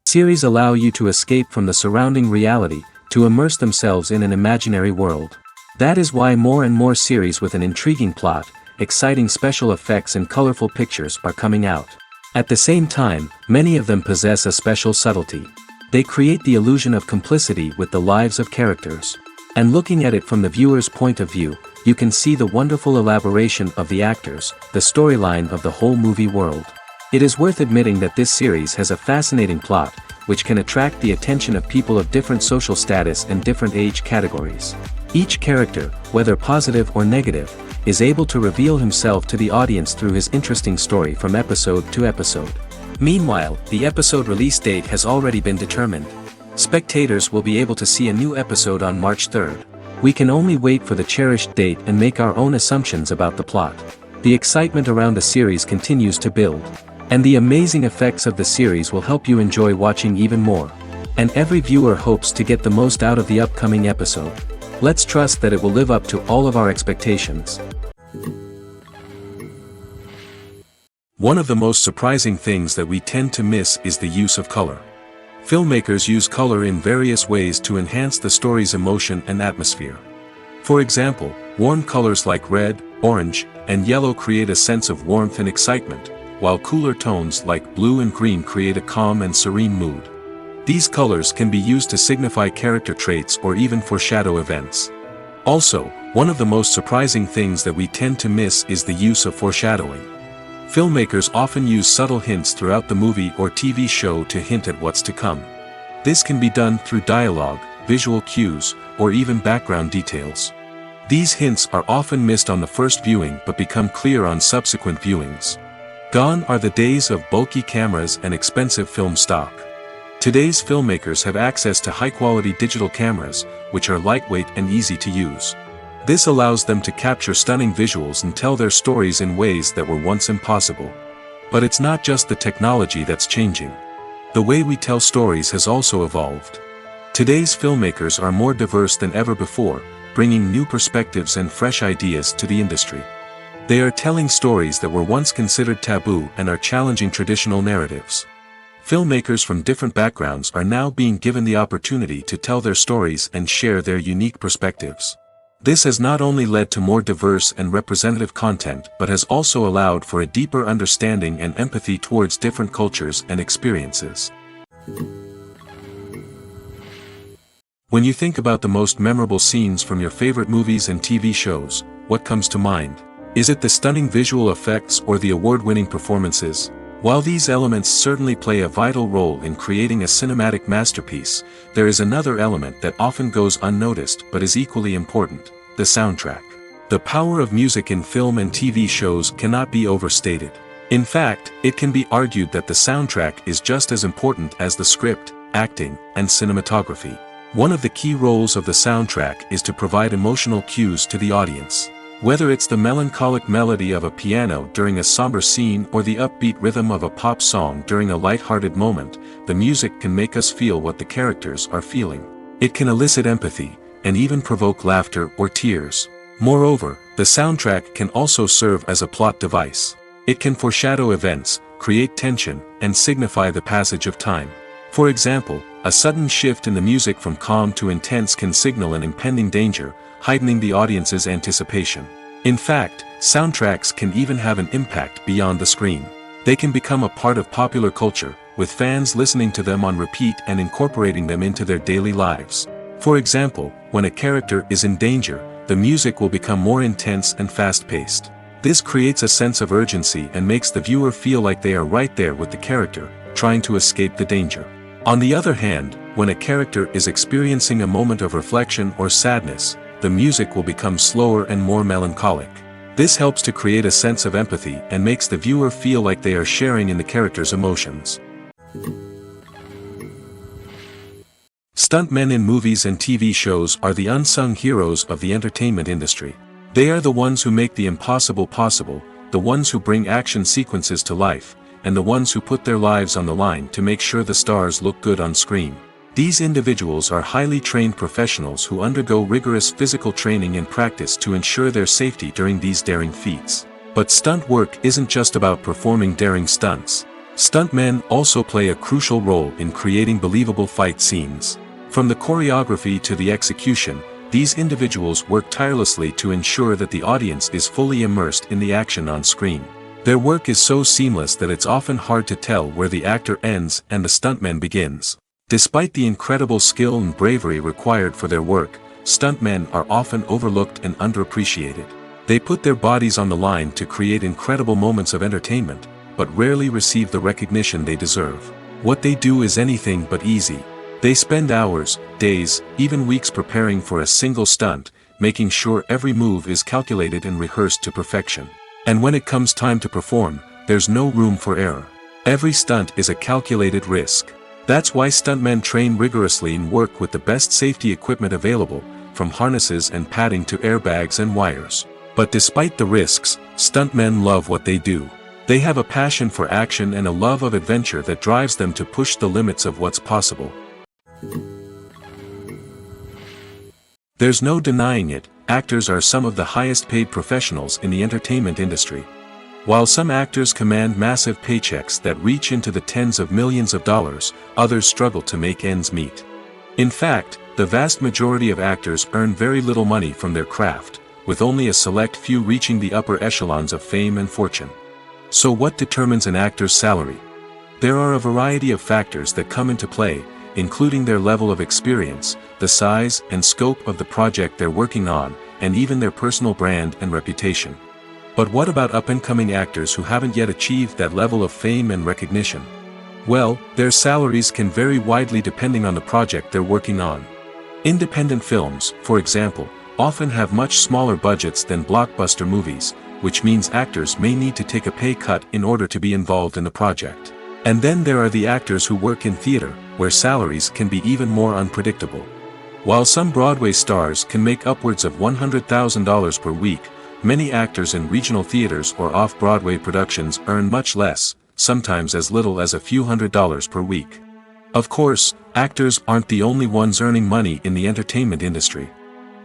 Series allow you to escape from the surrounding reality, to immerse themselves in an imaginary world. That is why more and more series with an intriguing plot, exciting special effects and colorful pictures are coming out. At the same time, many of them possess a special subtlety. They create the illusion of complicity with the lives of characters. And looking at it from the viewer's point of view, you can see the wonderful elaboration of the actors, the storyline of the whole movie world. It is worth admitting that this series has a fascinating plot, which can attract the attention of people of different social status and different age categories. Each character, whether positive or negative, is able to reveal himself to the audience through his interesting story from episode to episode. Meanwhile, the episode release date has already been determined. Spectators will be able to see a new episode on March 3rd. We can only wait for the cherished date and make our own assumptions about the plot. The excitement around the series continues to build. And the amazing effects of the series will help you enjoy watching even more. And every viewer hopes to get the most out of the upcoming episode. Let's trust that it will live up to all of our expectations. One of the most surprising things that we tend to miss is the use of color. Filmmakers use color in various ways to enhance the story's emotion and atmosphere. For example, warm colors like red, orange, and yellow create a sense of warmth and excitement, while cooler tones like blue and green create a calm and serene mood. These colors can be used to signify character traits or even foreshadow events. Also, one of the most surprising things that we tend to miss is the use of foreshadowing. Filmmakers often use subtle hints throughout the movie or TV show to hint at what's to come. This can be done through dialogue, visual cues, or even background details. These hints are often missed on the first viewing but become clear on subsequent viewings. Gone are the days of bulky cameras and expensive film stock. Today's filmmakers have access to high-quality digital cameras, which are lightweight and easy to use. This allows them to capture stunning visuals and tell their stories in ways that were once impossible. But it's not just the technology that's changing. The way we tell stories has also evolved. Today's filmmakers are more diverse than ever before, bringing new perspectives and fresh ideas to the industry. They are telling stories that were once considered taboo and are challenging traditional narratives. Filmmakers from different backgrounds are now being given the opportunity to tell their stories and share their unique perspectives. This has not only led to more diverse and representative content but has also allowed for a deeper understanding and empathy towards different cultures and experiences. When you think about the most memorable scenes from your favorite movies and TV shows, what comes to mind? Is it the stunning visual effects or the award-winning performances? While these elements certainly play a vital role in creating a cinematic masterpiece, there is another element that often goes unnoticed but is equally important: the soundtrack. The power of music in film and TV shows cannot be overstated. In fact, it can be argued that the soundtrack is just as important as the script, acting, and cinematography. One of the key roles of the soundtrack is to provide emotional cues to the audience. Whether it's the melancholic melody of a piano during a somber scene or the upbeat rhythm of a pop song during a light-hearted moment, the music can make us feel what the characters are feeling. It can elicit empathy, and even provoke laughter or tears. Moreover, the soundtrack can also serve as a plot device. It can foreshadow events, create tension, and signify the passage of time. For example, a sudden shift in the music from calm to intense can signal an impending danger, heightening the audience's anticipation. In fact, soundtracks can even have an impact beyond the screen. They can become a part of popular culture, with fans listening to them on repeat and incorporating them into their daily lives. For example, when a character is in danger, the music will become more intense and fast-paced. This creates a sense of urgency and makes the viewer feel like they are right there with the character, trying to escape the danger. On the other hand, when a character is experiencing a moment of reflection or sadness, the music will become slower and more melancholic. This helps to create a sense of empathy and makes the viewer feel like they are sharing in the character's emotions. Stuntmen in movies and TV shows are the unsung heroes of the entertainment industry. They are the ones who make the impossible possible, the ones who bring action sequences to life, and the ones who put their lives on the line to make sure the stars look good on screen. These individuals are highly trained professionals who undergo rigorous physical training and practice to ensure their safety during these daring feats. But stunt work isn't just about performing daring stunts. Stuntmen also play a crucial role in creating believable fight scenes. From the choreography to the execution, these individuals work tirelessly to ensure that the audience is fully immersed in the action on screen. Their work is so seamless that it's often hard to tell where the actor ends and the stuntman begins. Despite the incredible skill and bravery required for their work, stuntmen are often overlooked and underappreciated. They put their bodies on the line to create incredible moments of entertainment, but rarely receive the recognition they deserve. What they do is anything but easy. They spend hours, days, even weeks preparing for a single stunt, making sure every move is calculated and rehearsed to perfection. And when it comes time to perform, there's no room for error. Every stunt is a calculated risk. That's why stuntmen train rigorously and work with the best safety equipment available, from harnesses and padding to airbags and wires. But despite the risks, stuntmen love what they do. They have a passion for action and a love of adventure that drives them to push the limits of what's possible. There's no denying it, actors are some of the highest paid professionals in the entertainment industry. While some actors command massive paychecks that reach into the tens of millions of dollars, others struggle to make ends meet. In fact, the vast majority of actors earn very little money from their craft, with only a select few reaching the upper echelons of fame and fortune. So what determines an actor's salary? There are a variety of factors that come into play, including their level of experience, the size and scope of the project they're working on, and even their personal brand and reputation. But what about up-and-coming actors who haven't yet achieved that level of fame and recognition? Well, their salaries can vary widely depending on the project they're working on. Independent films, for example, often have much smaller budgets than blockbuster movies, which means actors may need to take a pay cut in order to be involved in the project. And then there are the actors who work in theater, where salaries can be even more unpredictable. While some Broadway stars can make upwards of $100,000 per week, many actors in regional theaters or off-Broadway productions earn much less, sometimes as little as a few $100s per week. Of course, actors aren't the only ones earning money in the entertainment industry.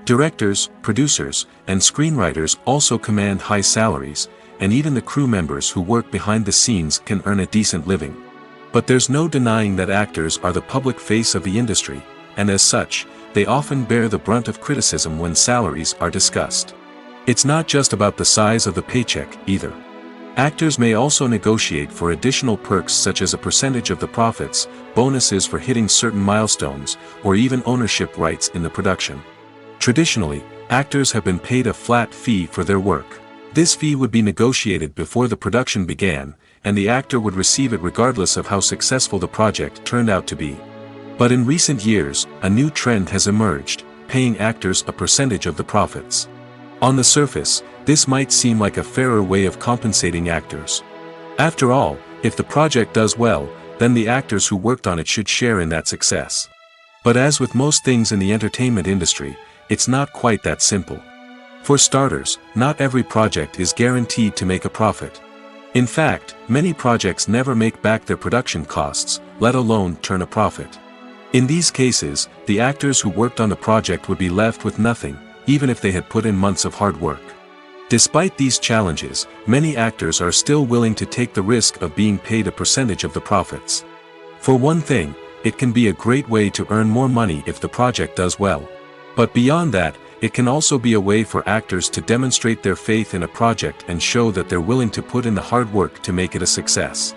Directors, producers, and screenwriters also command high salaries, and even the crew members who work behind the scenes can earn a decent living. But there's no denying that actors are the public face of the industry, and as such, they often bear the brunt of criticism when salaries are discussed. It's not just about the size of the paycheck, either. Actors may also negotiate for additional perks such as a percentage of the profits, bonuses for hitting certain milestones, or even ownership rights in the production. Traditionally, actors have been paid a flat fee for their work. This fee would be negotiated before the production began, and the actor would receive it regardless of how successful the project turned out to be. But in recent years, a new trend has emerged, paying actors a percentage of the profits. On the surface, this might seem like a fairer way of compensating actors. After all, if the project does well, then the actors who worked on it should share in that success. But as with most things in the entertainment industry, it's not quite that simple. For starters, not every project is guaranteed to make a profit. In fact, many projects never make back their production costs, let alone turn a profit. In these cases, the actors who worked on the project would be left with nothing, even if they had put in months of hard work. Despite these challenges, many actors are still willing to take the risk of being paid a percentage of the profits. For one thing, it can be a great way to earn more money if the project does well. But beyond that, it can also be a way for actors to demonstrate their faith in a project and show that they're willing to put in the hard work to make it a success.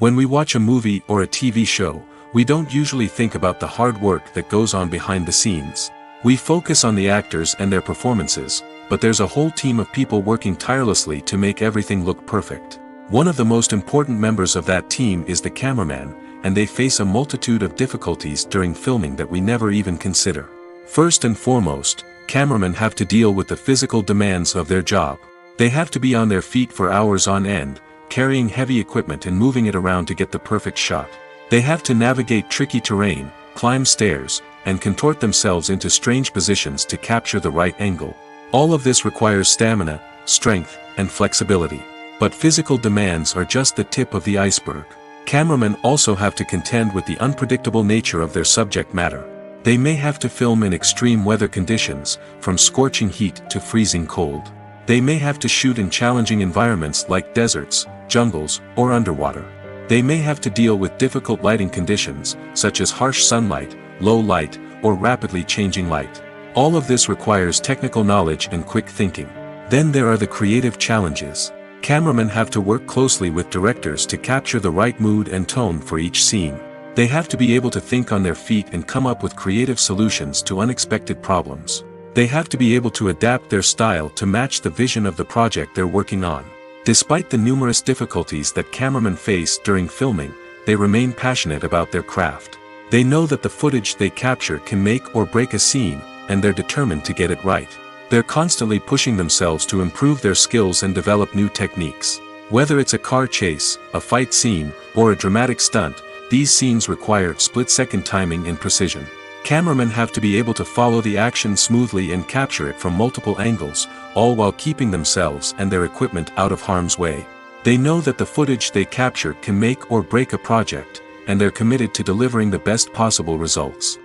When we watch a movie or a TV show, we don't usually think about the hard work that goes on behind the scenes. We focus on the actors and their performances, but there's a whole team of people working tirelessly to make everything look perfect. One of the most important members of that team is the cameraman, and they face a multitude of difficulties during filming that we never even consider. First and foremost, cameramen have to deal with the physical demands of their job. They have to be on their feet for hours on end, carrying heavy equipment and moving it around to get the perfect shot. They have to navigate tricky terrain, climb stairs, and contort themselves into strange positions to capture the right angle. All of this requires stamina, strength, and flexibility. But physical demands are just the tip of the iceberg. Cameramen also have to contend with the unpredictable nature of their subject matter. They may have to film in extreme weather conditions, from scorching heat to freezing cold. They may have to shoot in challenging environments like deserts, jungles, or underwater. They may have to deal with difficult lighting conditions, such as harsh sunlight, low light, or rapidly changing light. All of this requires technical knowledge and quick thinking. Then there are the creative challenges. Cameramen have to work closely with directors to capture the right mood and tone for each scene. They have to be able to think on their feet and come up with creative solutions to unexpected problems. They have to be able to adapt their style to match the vision of the project they're working on. Despite the numerous difficulties that cameramen face during filming, they remain passionate about their craft. They know that the footage they capture can make or break a scene, and they're determined to get it right. They're constantly pushing themselves to improve their skills and develop new techniques. Whether it's a car chase, a fight scene, or a dramatic stunt, these scenes require split-second timing and precision. Cameramen have to be able to follow the action smoothly and capture it from multiple angles, all while keeping themselves and their equipment out of harm's way. They know that the footage they capture can make or break a project, and they're committed to delivering the best possible results.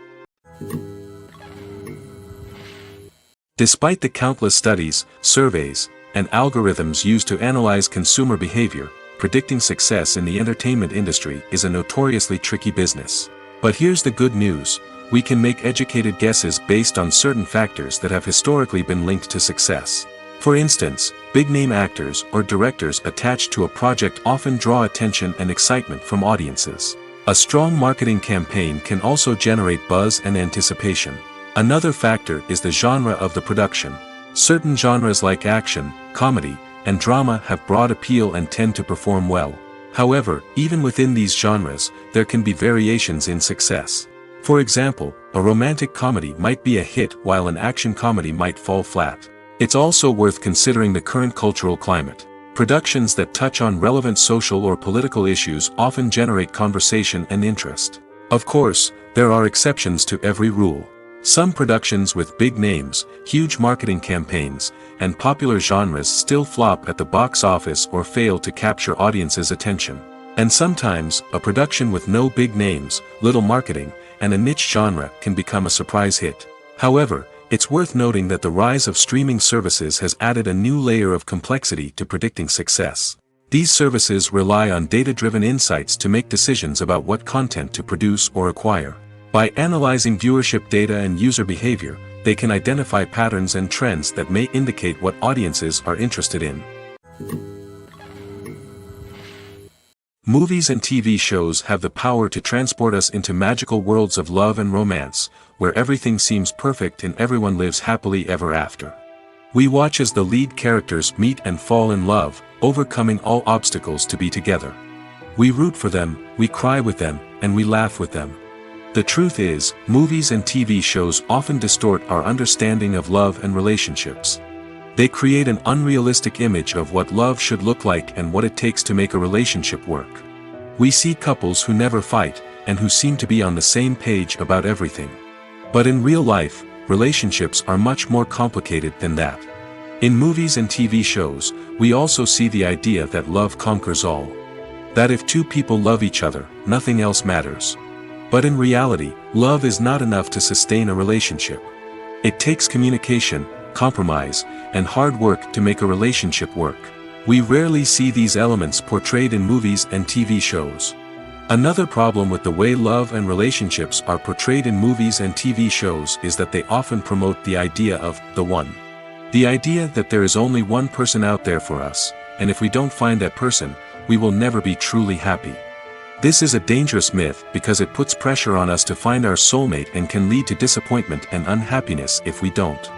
Despite the countless studies, surveys, and algorithms used to analyze consumer behavior, predicting success in the entertainment industry is a notoriously tricky business. But here's the good news: we can make educated guesses based on certain factors that have historically been linked to success. For instance, big-name actors or directors attached to a project often draw attention and excitement from audiences. A strong marketing campaign can also generate buzz and anticipation. Another factor is the genre of the production. Certain genres like action, comedy, and drama have broad appeal and tend to perform well. However, even within these genres, there can be variations in success. For example, a romantic comedy might be a hit while an action comedy might fall flat. It's also worth considering the current cultural climate. Productions that touch on relevant social or political issues often generate conversation and interest. Of course, there are exceptions to every rule. Some productions with big names, huge marketing campaigns, and popular genres still flop at the box office or fail to capture audiences' attention. And sometimes, a production with no big names, little marketing, and a niche genre can become a surprise hit. However, it's worth noting that the rise of streaming services has added a new layer of complexity to predicting success. These services rely on data-driven insights to make decisions about what content to produce or acquire. By analyzing viewership data and user behavior, they can identify patterns and trends that may indicate what audiences are interested in. Movies and TV shows have the power to transport us into magical worlds of love and romance, where everything seems perfect and everyone lives happily ever after. We watch as the lead characters meet and fall in love, overcoming all obstacles to be together. We root for them, we cry with them, and we laugh with them. The truth is, movies and TV shows often distort our understanding of love and relationships. They create an unrealistic image of what love should look like and what it takes to make a relationship work. We see couples who never fight, and who seem to be on the same page about everything. But in real life, relationships are much more complicated than that. In movies and TV shows, we also see the idea that love conquers all. That if two people love each other, nothing else matters. But in reality, love is not enough to sustain a relationship. It takes communication, compromise, and hard work to make a relationship work. We rarely see these elements portrayed in movies and TV shows. Another problem with the way love and relationships are portrayed in movies and TV shows is that they often promote the idea of the one. The idea that there is only one person out there for us, and if we don't find that person, we will never be truly happy. This is a dangerous myth because it puts pressure on us to find our soulmate and can lead to disappointment and unhappiness if we don't.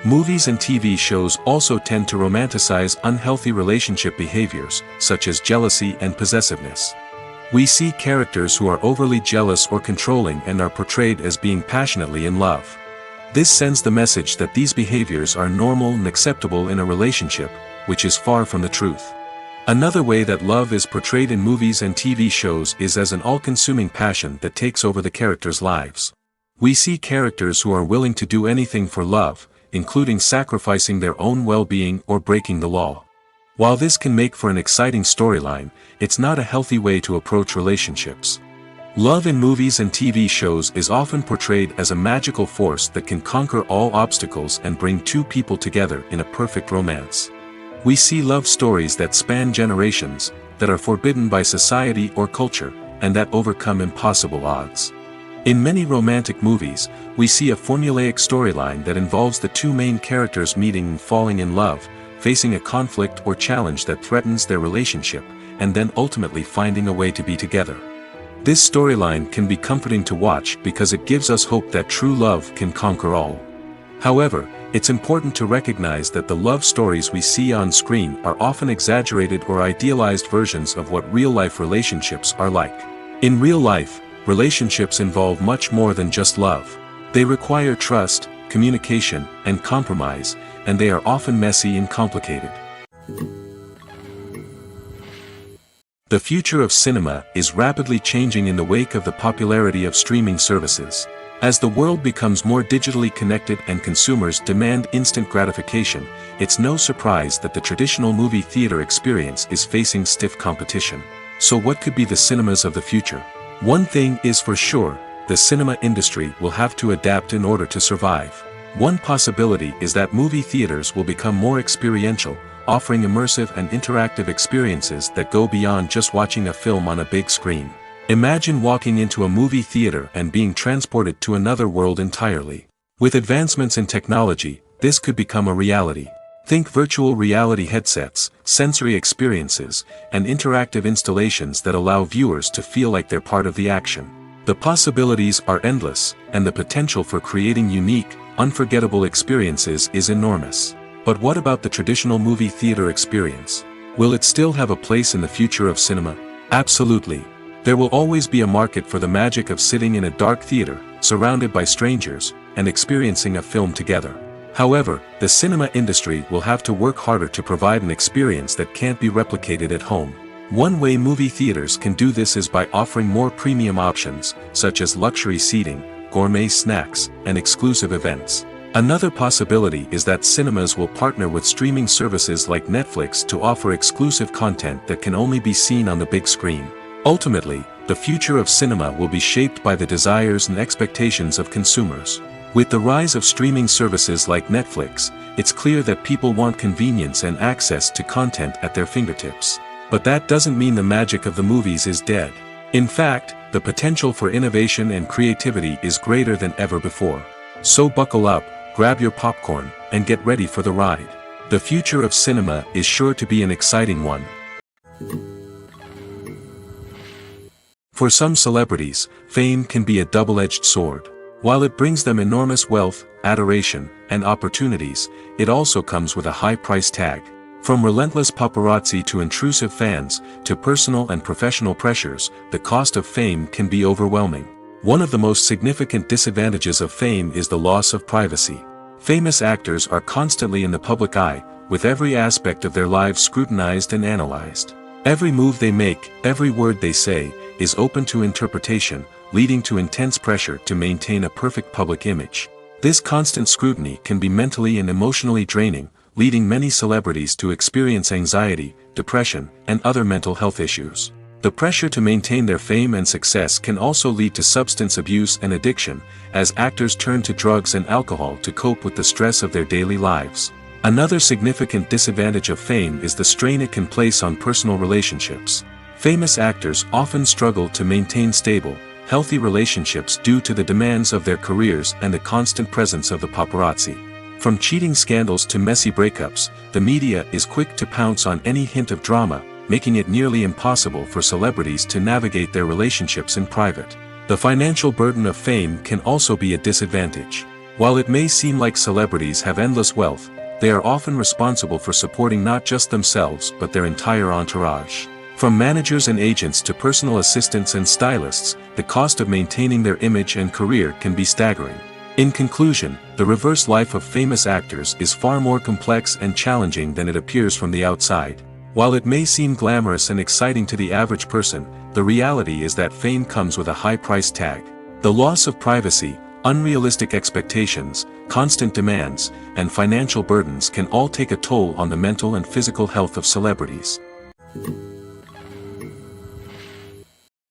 Movies and TV shows also tend to romanticize unhealthy relationship behaviors, such as jealousy and possessiveness. We see characters who are overly jealous or controlling and are portrayed as being passionately in love. This sends the message that these behaviors are normal and acceptable in a relationship, which is far from the truth. Another way that love is portrayed in movies and TV shows is as an all-consuming passion that takes over the characters' lives. We see characters who are willing to do anything for love, including sacrificing their own well-being or breaking the law. While this can make for an exciting storyline, it's not a healthy way to approach relationships. Love in movies and TV shows is often portrayed as a magical force that can conquer all obstacles and bring two people together in a perfect romance. We see love stories that span generations, that are forbidden by society or culture, and that overcome impossible odds. In many romantic movies, we see a formulaic storyline that involves the two main characters meeting and falling in love, facing a conflict or challenge that threatens their relationship, and then ultimately finding a way to be together. This storyline can be comforting to watch because it gives us hope that true love can conquer all. However, it's important to recognize that the love stories we see on screen are often exaggerated or idealized versions of what real-life relationships are like. In real life, relationships involve much more than just love. They require trust, communication, and compromise, and they are often messy and complicated. The future of cinema is rapidly changing in the wake of the popularity of streaming services. As the world becomes more digitally connected and consumers demand instant gratification, it's no surprise that the traditional movie theater experience is facing stiff competition. So what could be the cinemas of the future? One thing is for sure, the cinema industry will have to adapt in order to survive. One possibility is that movie theaters will become more experiential, offering immersive and interactive experiences that go beyond just watching a film on a big screen. Imagine walking into a movie theater and being transported to another world entirely. With advancements in technology, this could become a reality. Think virtual reality headsets, sensory experiences, and interactive installations that allow viewers to feel like they're part of the action. The possibilities are endless, and the potential for creating unique, unforgettable experiences is enormous. But what about the traditional movie theater experience? Will it still have a place in the future of cinema? Absolutely. There will always be a market for the magic of sitting in a dark theater, surrounded by strangers, and experiencing a film together. However, the cinema industry will have to work harder to provide an experience that can't be replicated at home. One way movie theaters can do this is by offering more premium options, such as luxury seating, gourmet snacks, and exclusive events. Another possibility is that cinemas will partner with streaming services like Netflix to offer exclusive content that can only be seen on the big screen. Ultimately, the future of cinema will be shaped by the desires and expectations of consumers. With the rise of streaming services like Netflix, it's clear that people want convenience and access to content at their fingertips. But that doesn't mean the magic of the movies is dead. In fact, the potential for innovation and creativity is greater than ever before. So buckle up, grab your popcorn, and get ready for the ride. The future of cinema is sure to be an exciting one. For some celebrities, fame can be a double-edged sword. While it brings them enormous wealth, adoration, and opportunities, it also comes with a high price tag. From relentless paparazzi to intrusive fans, to personal and professional pressures, the cost of fame can be overwhelming. One of the most significant disadvantages of fame is the loss of privacy. Famous actors are constantly in the public eye, with every aspect of their lives scrutinized and analyzed. Every move they make, every word they say, is open to interpretation, leading to intense pressure to maintain a perfect public image. This constant scrutiny can be mentally and emotionally draining, leading many celebrities to experience anxiety, depression, and other mental health issues. The pressure to maintain their fame and success can also lead to substance abuse and addiction, as actors turn to drugs and alcohol to cope with the stress of their daily lives. Another significant disadvantage of fame is the strain it can place on personal relationships. Famous actors often struggle to maintain stable, healthy relationships due to the demands of their careers and the constant presence of the paparazzi. From cheating scandals to messy breakups, the media is quick to pounce on any hint of drama, making it nearly impossible for celebrities to navigate their relationships in private. The financial burden of fame can also be a disadvantage. While it may seem like celebrities have endless wealth, they are often responsible for supporting not just themselves but their entire entourage. From managers and agents to personal assistants and stylists, the cost of maintaining their image and career can be staggering. In conclusion, the reverse life of famous actors is far more complex and challenging than it appears from the outside. While it may seem glamorous and exciting to the average person, the reality is that fame comes with a high price tag. The loss of privacy, unrealistic expectations, constant demands, and financial burdens can all take a toll on the mental and physical health of celebrities.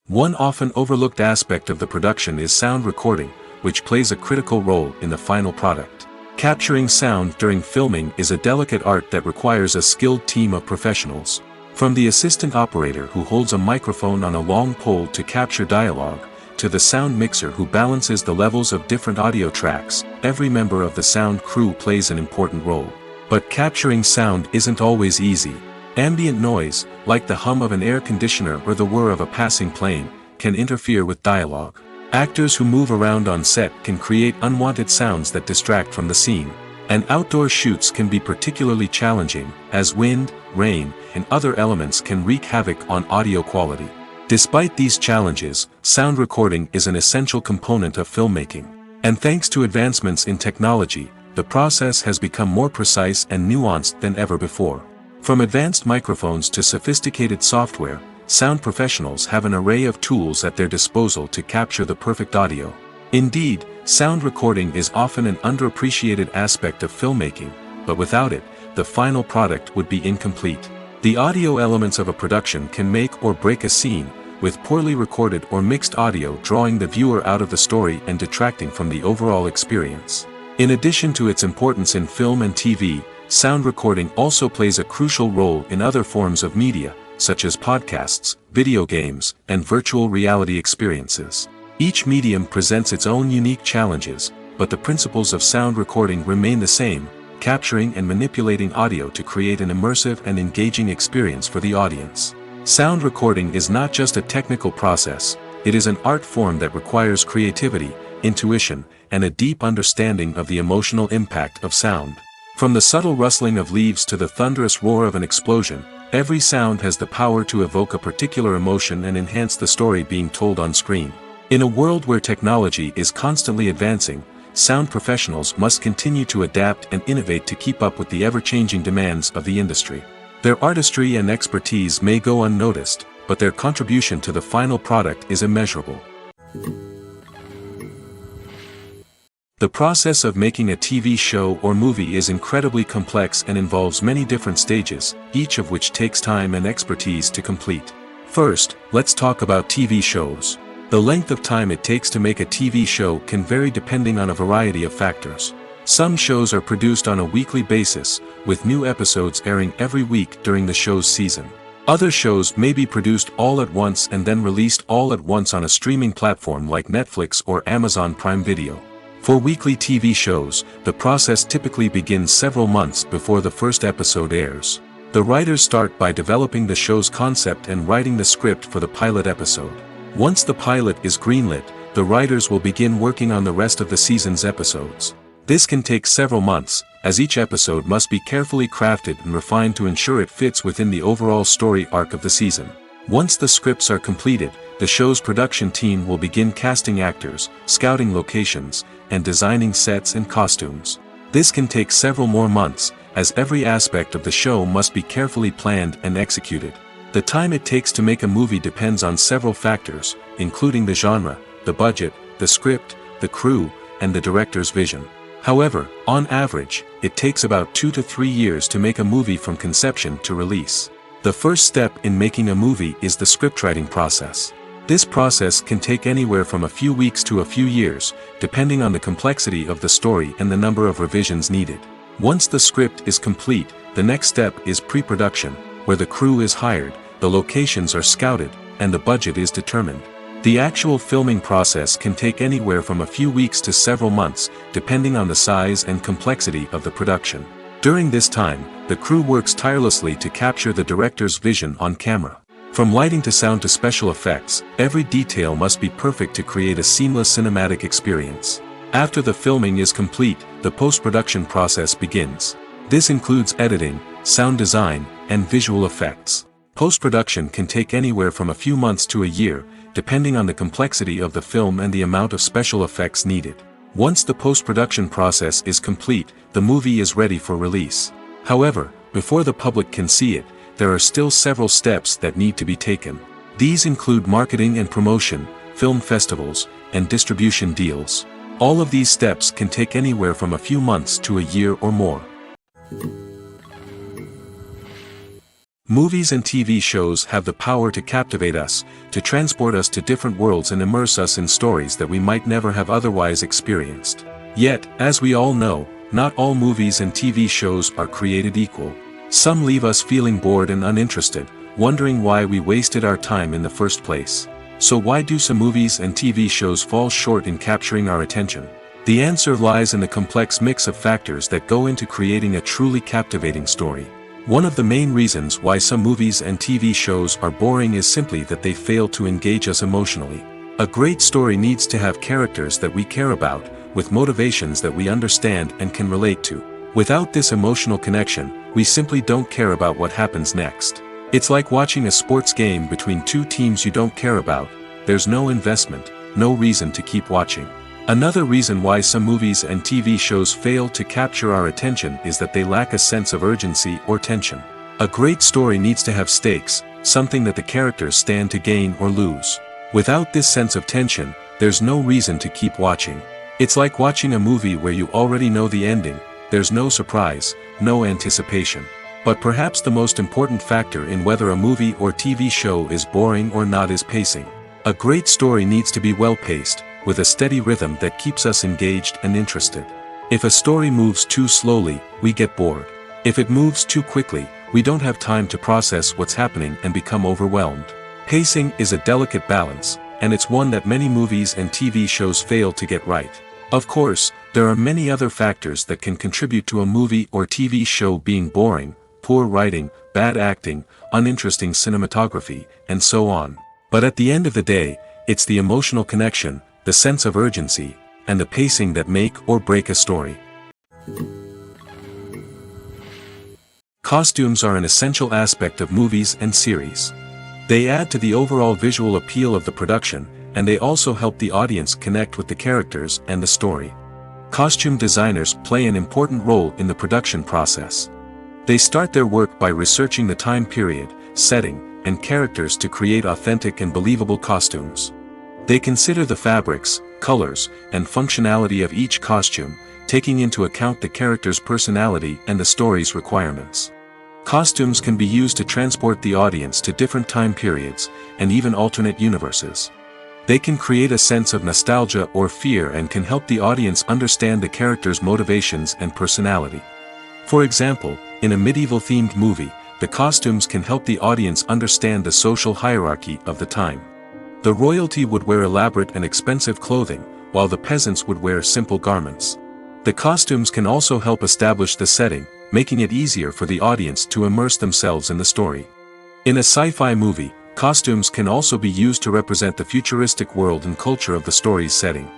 One often overlooked aspect of the production is sound recording, which plays a critical role in the final product. Capturing sound during filming is a delicate art that requires a skilled team of professionals. From the assistant operator who holds a microphone on a long pole to capture dialogue, to the sound mixer who balances the levels of different audio tracks, every member of the sound crew plays an important role. But capturing sound isn't always easy. Ambient noise, like the hum of an air conditioner or the whir of a passing plane, can interfere with dialogue. Actors who move around on set can create unwanted sounds that distract from the scene. And outdoor shoots can be particularly challenging, as wind, rain, and other elements can wreak havoc on audio quality. Despite these challenges, sound recording is an essential component of filmmaking. And thanks to advancements in technology, the process has become more precise and nuanced than ever before. From advanced microphones to sophisticated software, sound professionals have an array of tools at their disposal to capture the perfect audio. Indeed, sound recording is often an underappreciated aspect of filmmaking, but without it, the final product would be incomplete. The audio elements of a production can make or break a scene, with poorly recorded or mixed audio drawing the viewer out of the story and detracting from the overall experience. In addition to its importance in film and TV, sound recording also plays a crucial role in other forms of media, such as podcasts, video games, and virtual reality experiences. Each medium presents its own unique challenges, but the principles of sound recording remain the same, capturing and manipulating audio to create an immersive and engaging experience for the audience. Sound recording is not just a technical process, it is an art form that requires creativity, intuition, and a deep understanding of the emotional impact of sound. From the subtle rustling of leaves to the thunderous roar of an explosion, every sound has the power to evoke a particular emotion and enhance the story being told on screen. In a world where technology is constantly advancing, sound professionals must continue to adapt and innovate to keep up with the ever-changing demands of the industry. Their artistry and expertise may go unnoticed, but their contribution to the final product is immeasurable. The process of making a TV show or movie is incredibly complex and involves many different stages, each of which takes time and expertise to complete. First, let's talk about TV shows. The length of time it takes to make a TV show can vary depending on a variety of factors. Some shows are produced on a weekly basis, with new episodes airing every week during the show's season. Other shows may be produced all at once and then released all at once on a streaming platform like Netflix or Amazon Prime Video. For weekly TV shows, the process typically begins several months before the first episode airs. The writers start by developing the show's concept and writing the script for the pilot episode. Once the pilot is greenlit, the writers will begin working on the rest of the season's episodes. This can take several months, as each episode must be carefully crafted and refined to ensure it fits within the overall story arc of the season. Once the scripts are completed, the show's production team will begin casting actors, scouting locations, and designing sets and costumes. This can take several more months, as every aspect of the show must be carefully planned and executed. The time it takes to make a movie depends on several factors, including the genre, the budget, the script, the crew, and the director's vision. However, on average, it takes about 2 to 3 years to make a movie from conception to release. The first step in making a movie is the scriptwriting process. This process can take anywhere from a few weeks to a few years, depending on the complexity of the story and the number of revisions needed. Once the script is complete, the next step is pre-production, where the crew is hired, the locations are scouted, and the budget is determined. The actual filming process can take anywhere from a few weeks to several months, depending on the size and complexity of the production. During this time, the crew works tirelessly to capture the director's vision on camera. From lighting to sound to special effects, every detail must be perfect to create a seamless cinematic experience. After the filming is complete, the post-production process begins. This includes editing, sound design, and visual effects. Post-production can take anywhere from a few months to a year, depending on the complexity of the film and the amount of special effects needed. Once the post-production process is complete, the movie is ready for release. However, before the public can see it, there are still several steps that need to be taken. These include marketing and promotion, film festivals, and distribution deals. All of these steps can take anywhere from a few months to a year or more. Movies and TV shows have the power to captivate us, to transport us to different worlds and immerse us in stories that we might never have otherwise experienced. Yet, as we all know, not all movies and TV shows are created equal. Some leave us feeling bored and uninterested, wondering why we wasted our time in the first place. So why do some movies and TV shows fall short in capturing our attention? The answer lies in the complex mix of factors that go into creating a truly captivating story. One of the main reasons why some movies and TV shows are boring is simply that they fail to engage us emotionally. A great story needs to have characters that we care about, with motivations that we understand and can relate to. Without this emotional connection, we simply don't care about what happens next. It's like watching a sports game between two teams you don't care about. There's no investment, no reason to keep watching. Another reason why some movies and TV shows fail to capture our attention is that they lack a sense of urgency or tension. A great story needs to have stakes, something that the characters stand to gain or lose. Without this sense of tension, there's no reason to keep watching. It's like watching a movie where you already know the ending. There's no surprise, no anticipation. But perhaps the most important factor in whether a movie or TV show is boring or not is pacing. A great story needs to be well-paced, with a steady rhythm that keeps us engaged and interested. If a story moves too slowly, we get bored. If it moves too quickly, we don't have time to process what's happening and become overwhelmed. Pacing is a delicate balance, and it's one that many movies and TV shows fail to get right. Of course, there are many other factors that can contribute to a movie or TV show being boring: poor writing, bad acting, uninteresting cinematography, and so on. But at the end of the day, it's the emotional connection, the sense of urgency, and the pacing that make or break a story. Costumes are an essential aspect of movies and series. They add to the overall visual appeal of the production, and they also help the audience connect with the characters and the story. Costume designers play an important role in the production process. They start their work by researching the time period, setting, and characters to create authentic and believable costumes. They consider the fabrics, colors, and functionality of each costume, taking into account the character's personality and the story's requirements. Costumes can be used to transport the audience to different time periods, and even alternate universes. They can create a sense of nostalgia or fear and can help the audience understand the character's motivations and personality. For example, in a medieval-themed movie, the costumes can help the audience understand the social hierarchy of the time. The royalty would wear elaborate and expensive clothing, while the peasants would wear simple garments. The costumes can also help establish the setting, making it easier for the audience to immerse themselves in the story. In a sci-fi movie, costumes can also be used to represent the futuristic world and culture of the story's setting.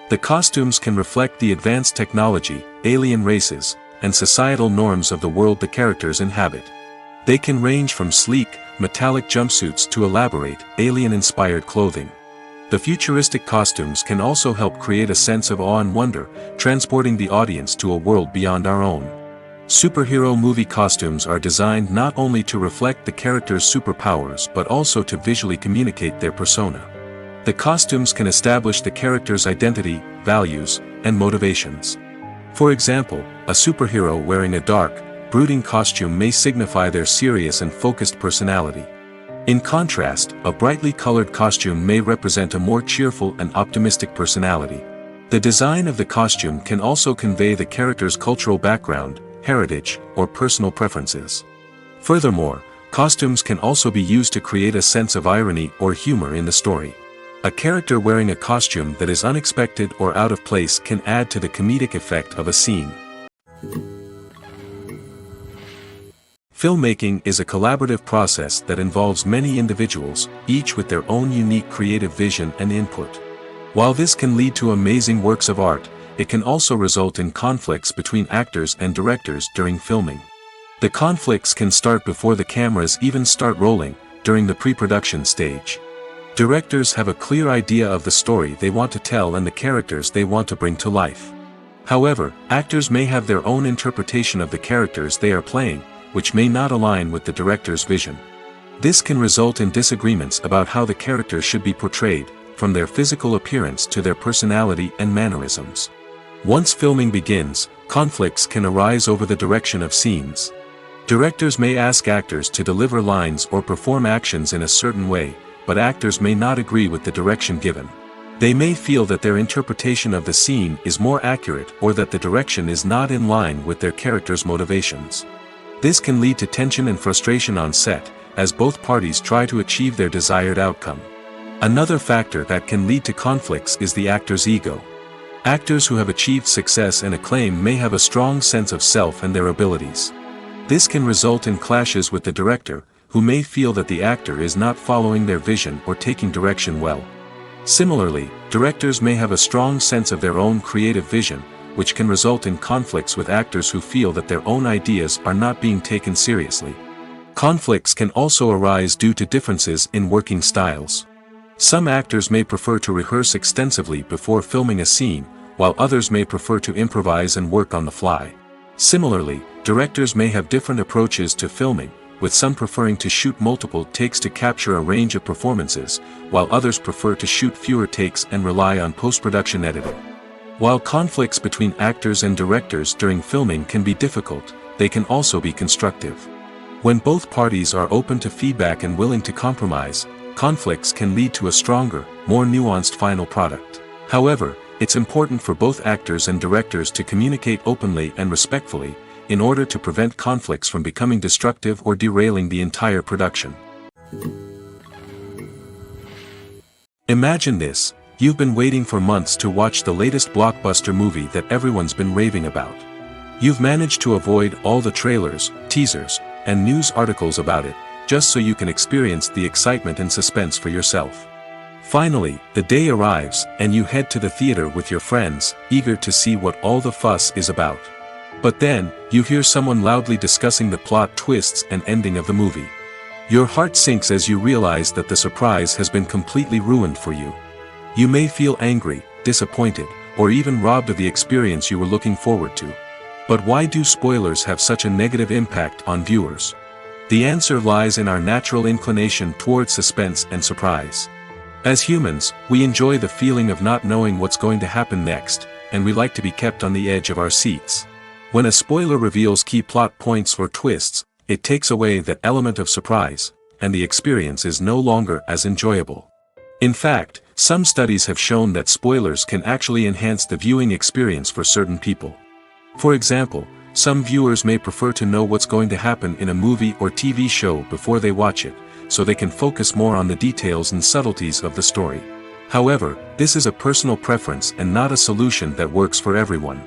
The costumes can reflect the advanced technology, alien races, and societal norms of the world the characters inhabit. They can range from sleek, metallic jumpsuits to elaborate, alien-inspired clothing. The futuristic costumes can also help create a sense of awe and wonder, transporting the audience to a world beyond our own. Superhero movie costumes are designed not only to reflect the character's superpowers but also to visually communicate their persona. The costumes can establish the character's identity, values, and motivations. For example, a superhero wearing a dark, brooding costume may signify their serious and focused personality. In contrast, a brightly colored costume may represent a more cheerful and optimistic personality. The design of the costume can also convey the character's cultural background, heritage, or personal preferences. Furthermore, costumes can also be used to create a sense of irony or humor in the story. A character wearing a costume that is unexpected or out of place can add to the comedic effect of a scene. Filmmaking is a collaborative process that involves many individuals, each with their own unique creative vision and input. While this can lead to amazing works of art, it can also result in conflicts between actors and directors during filming. The conflicts can start before the cameras even start rolling, during the pre-production stage. Directors have a clear idea of the story they want to tell and the characters they want to bring to life. However, actors may have their own interpretation of the characters they are playing, which may not align with the director's vision. This can result in disagreements about how the characters should be portrayed, from their physical appearance to their personality and mannerisms. Once filming begins, conflicts can arise over the direction of scenes. Directors may ask actors to deliver lines or perform actions in a certain way, but actors may not agree with the direction given. They may feel that their interpretation of the scene is more accurate or that the direction is not in line with their character's motivations. This can lead to tension and frustration on set, as both parties try to achieve their desired outcome. Another factor that can lead to conflicts is the actor's ego. Actors who have achieved success and acclaim may have a strong sense of self and their abilities. This can result in clashes with the director, who may feel that the actor is not following their vision or taking direction well. Similarly, directors may have a strong sense of their own creative vision, which can result in conflicts with actors who feel that their own ideas are not being taken seriously. Conflicts can also arise due to differences in working styles. Some actors may prefer to rehearse extensively before filming a scene, while others may prefer to improvise and work on the fly. Similarly, directors may have different approaches to filming, with some preferring to shoot multiple takes to capture a range of performances, while others prefer to shoot fewer takes and rely on post-production editing. While conflicts between actors and directors during filming can be difficult, they can also be constructive. When both parties are open to feedback and willing to compromise, conflicts can lead to a stronger, more nuanced final product. However, it's important for both actors and directors to communicate openly and respectfully, in order to prevent conflicts from becoming destructive or derailing the entire production. Imagine this: you've been waiting for months to watch the latest blockbuster movie that everyone's been raving about. You've managed to avoid all the trailers, teasers, and news articles about it, just so you can experience the excitement and suspense for yourself. Finally, the day arrives, and you head to the theater with your friends, eager to see what all the fuss is about. But then, you hear someone loudly discussing the plot twists and ending of the movie. Your heart sinks as you realize that the surprise has been completely ruined for you. You may feel angry, disappointed, or even robbed of the experience you were looking forward to. But why do spoilers have such a negative impact on viewers? The answer lies in our natural inclination toward suspense and surprise. As humans, we enjoy the feeling of not knowing what's going to happen next, and we like to be kept on the edge of our seats. When a spoiler reveals key plot points or twists, it takes away that element of surprise, and the experience is no longer as enjoyable. In fact, some studies have shown that spoilers can actually enhance the viewing experience for certain people. For example, some viewers may prefer to know what's going to happen in a movie or TV show before they watch it, so they can focus more on the details and subtleties of the story. However, this is a personal preference and not a solution that works for everyone.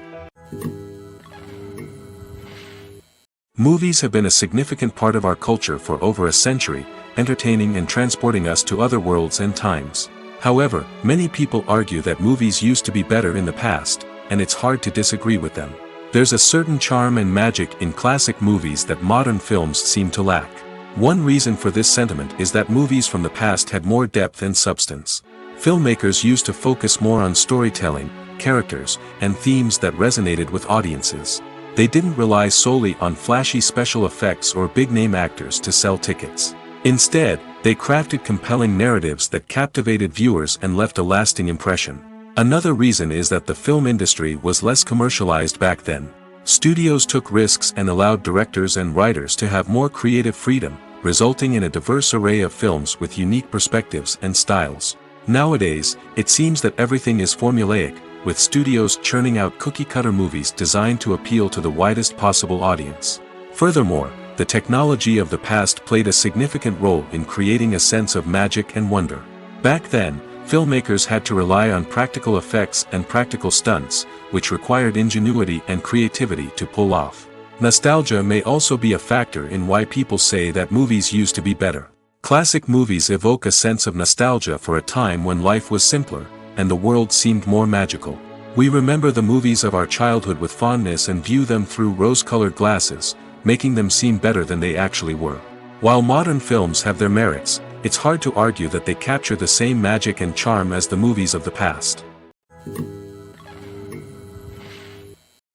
Movies have been a significant part of our culture for over a century, entertaining and transporting us to other worlds and times. However, many people argue that movies used to be better in the past, and it's hard to disagree with them. There's a certain charm and magic in classic movies that modern films seem to lack. One reason for this sentiment is that movies from the past had more depth and substance. Filmmakers used to focus more on storytelling, characters, and themes that resonated with audiences. They didn't rely solely on flashy special effects or big-name actors to sell tickets. Instead, they crafted compelling narratives that captivated viewers and left a lasting impression. Another reason is that the film industry was less commercialized back then. Studios took risks and allowed directors and writers to have more creative freedom, resulting in a diverse array of films with unique perspectives and styles. Nowadays, it seems that everything is formulaic, with studios churning out cookie-cutter movies designed to appeal to the widest possible audience. Furthermore, the technology of the past played a significant role in creating a sense of magic and wonder. Back then, filmmakers had to rely on practical effects and practical stunts, which required ingenuity and creativity to pull off. Nostalgia may also be a factor in why people say that movies used to be better. Classic movies evoke a sense of nostalgia for a time when life was simpler, and the world seemed more magical. We remember the movies of our childhood with fondness and view them through rose-colored glasses, making them seem better than they actually were. While modern films have their merits, it's hard to argue that they capture the same magic and charm as the movies of the past.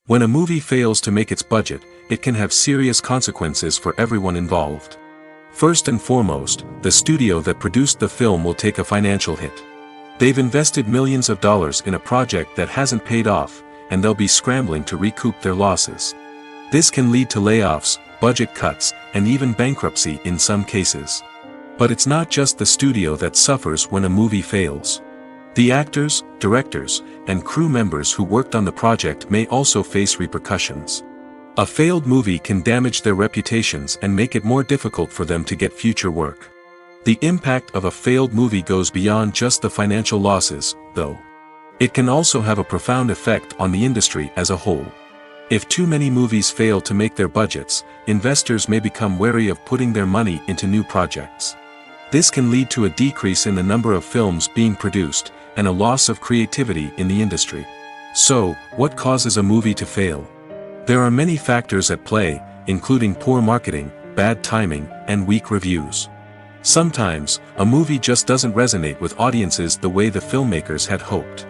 When a movie fails to make its budget, it can have serious consequences for everyone involved. First and foremost, the studio that produced the film will take a financial hit. They've invested millions of dollars in a project that hasn't paid off, and they'll be scrambling to recoup their losses. This can lead to layoffs, budget cuts, and even bankruptcy in some cases. But it's not just the studio that suffers when a movie fails. The actors, directors, and crew members who worked on the project may also face repercussions. A failed movie can damage their reputations and make it more difficult for them to get future work. The impact of a failed movie goes beyond just the financial losses, though. It can also have a profound effect on the industry as a whole. If too many movies fail to make their budgets, investors may become wary of putting their money into new projects. This can lead to a decrease in the number of films being produced, and a loss of creativity in the industry. So, what causes a movie to fail? There are many factors at play, including poor marketing, bad timing, and weak reviews. Sometimes, a movie just doesn't resonate with audiences the way the filmmakers had hoped.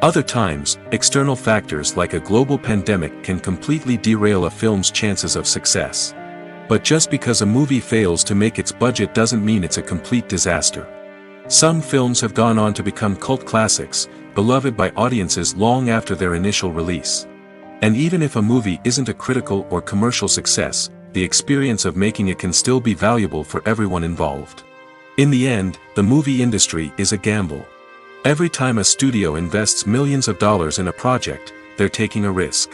Other times, external factors like a global pandemic can completely derail a film's chances of success. But just because a movie fails to make its budget doesn't mean it's a complete disaster. Some films have gone on to become cult classics, beloved by audiences long after their initial release. And even if a movie isn't a critical or commercial success, the experience of making it can still be valuable for everyone involved. In the end, the movie industry is a gamble. Every time a studio invests millions of dollars in a project, they're taking a risk.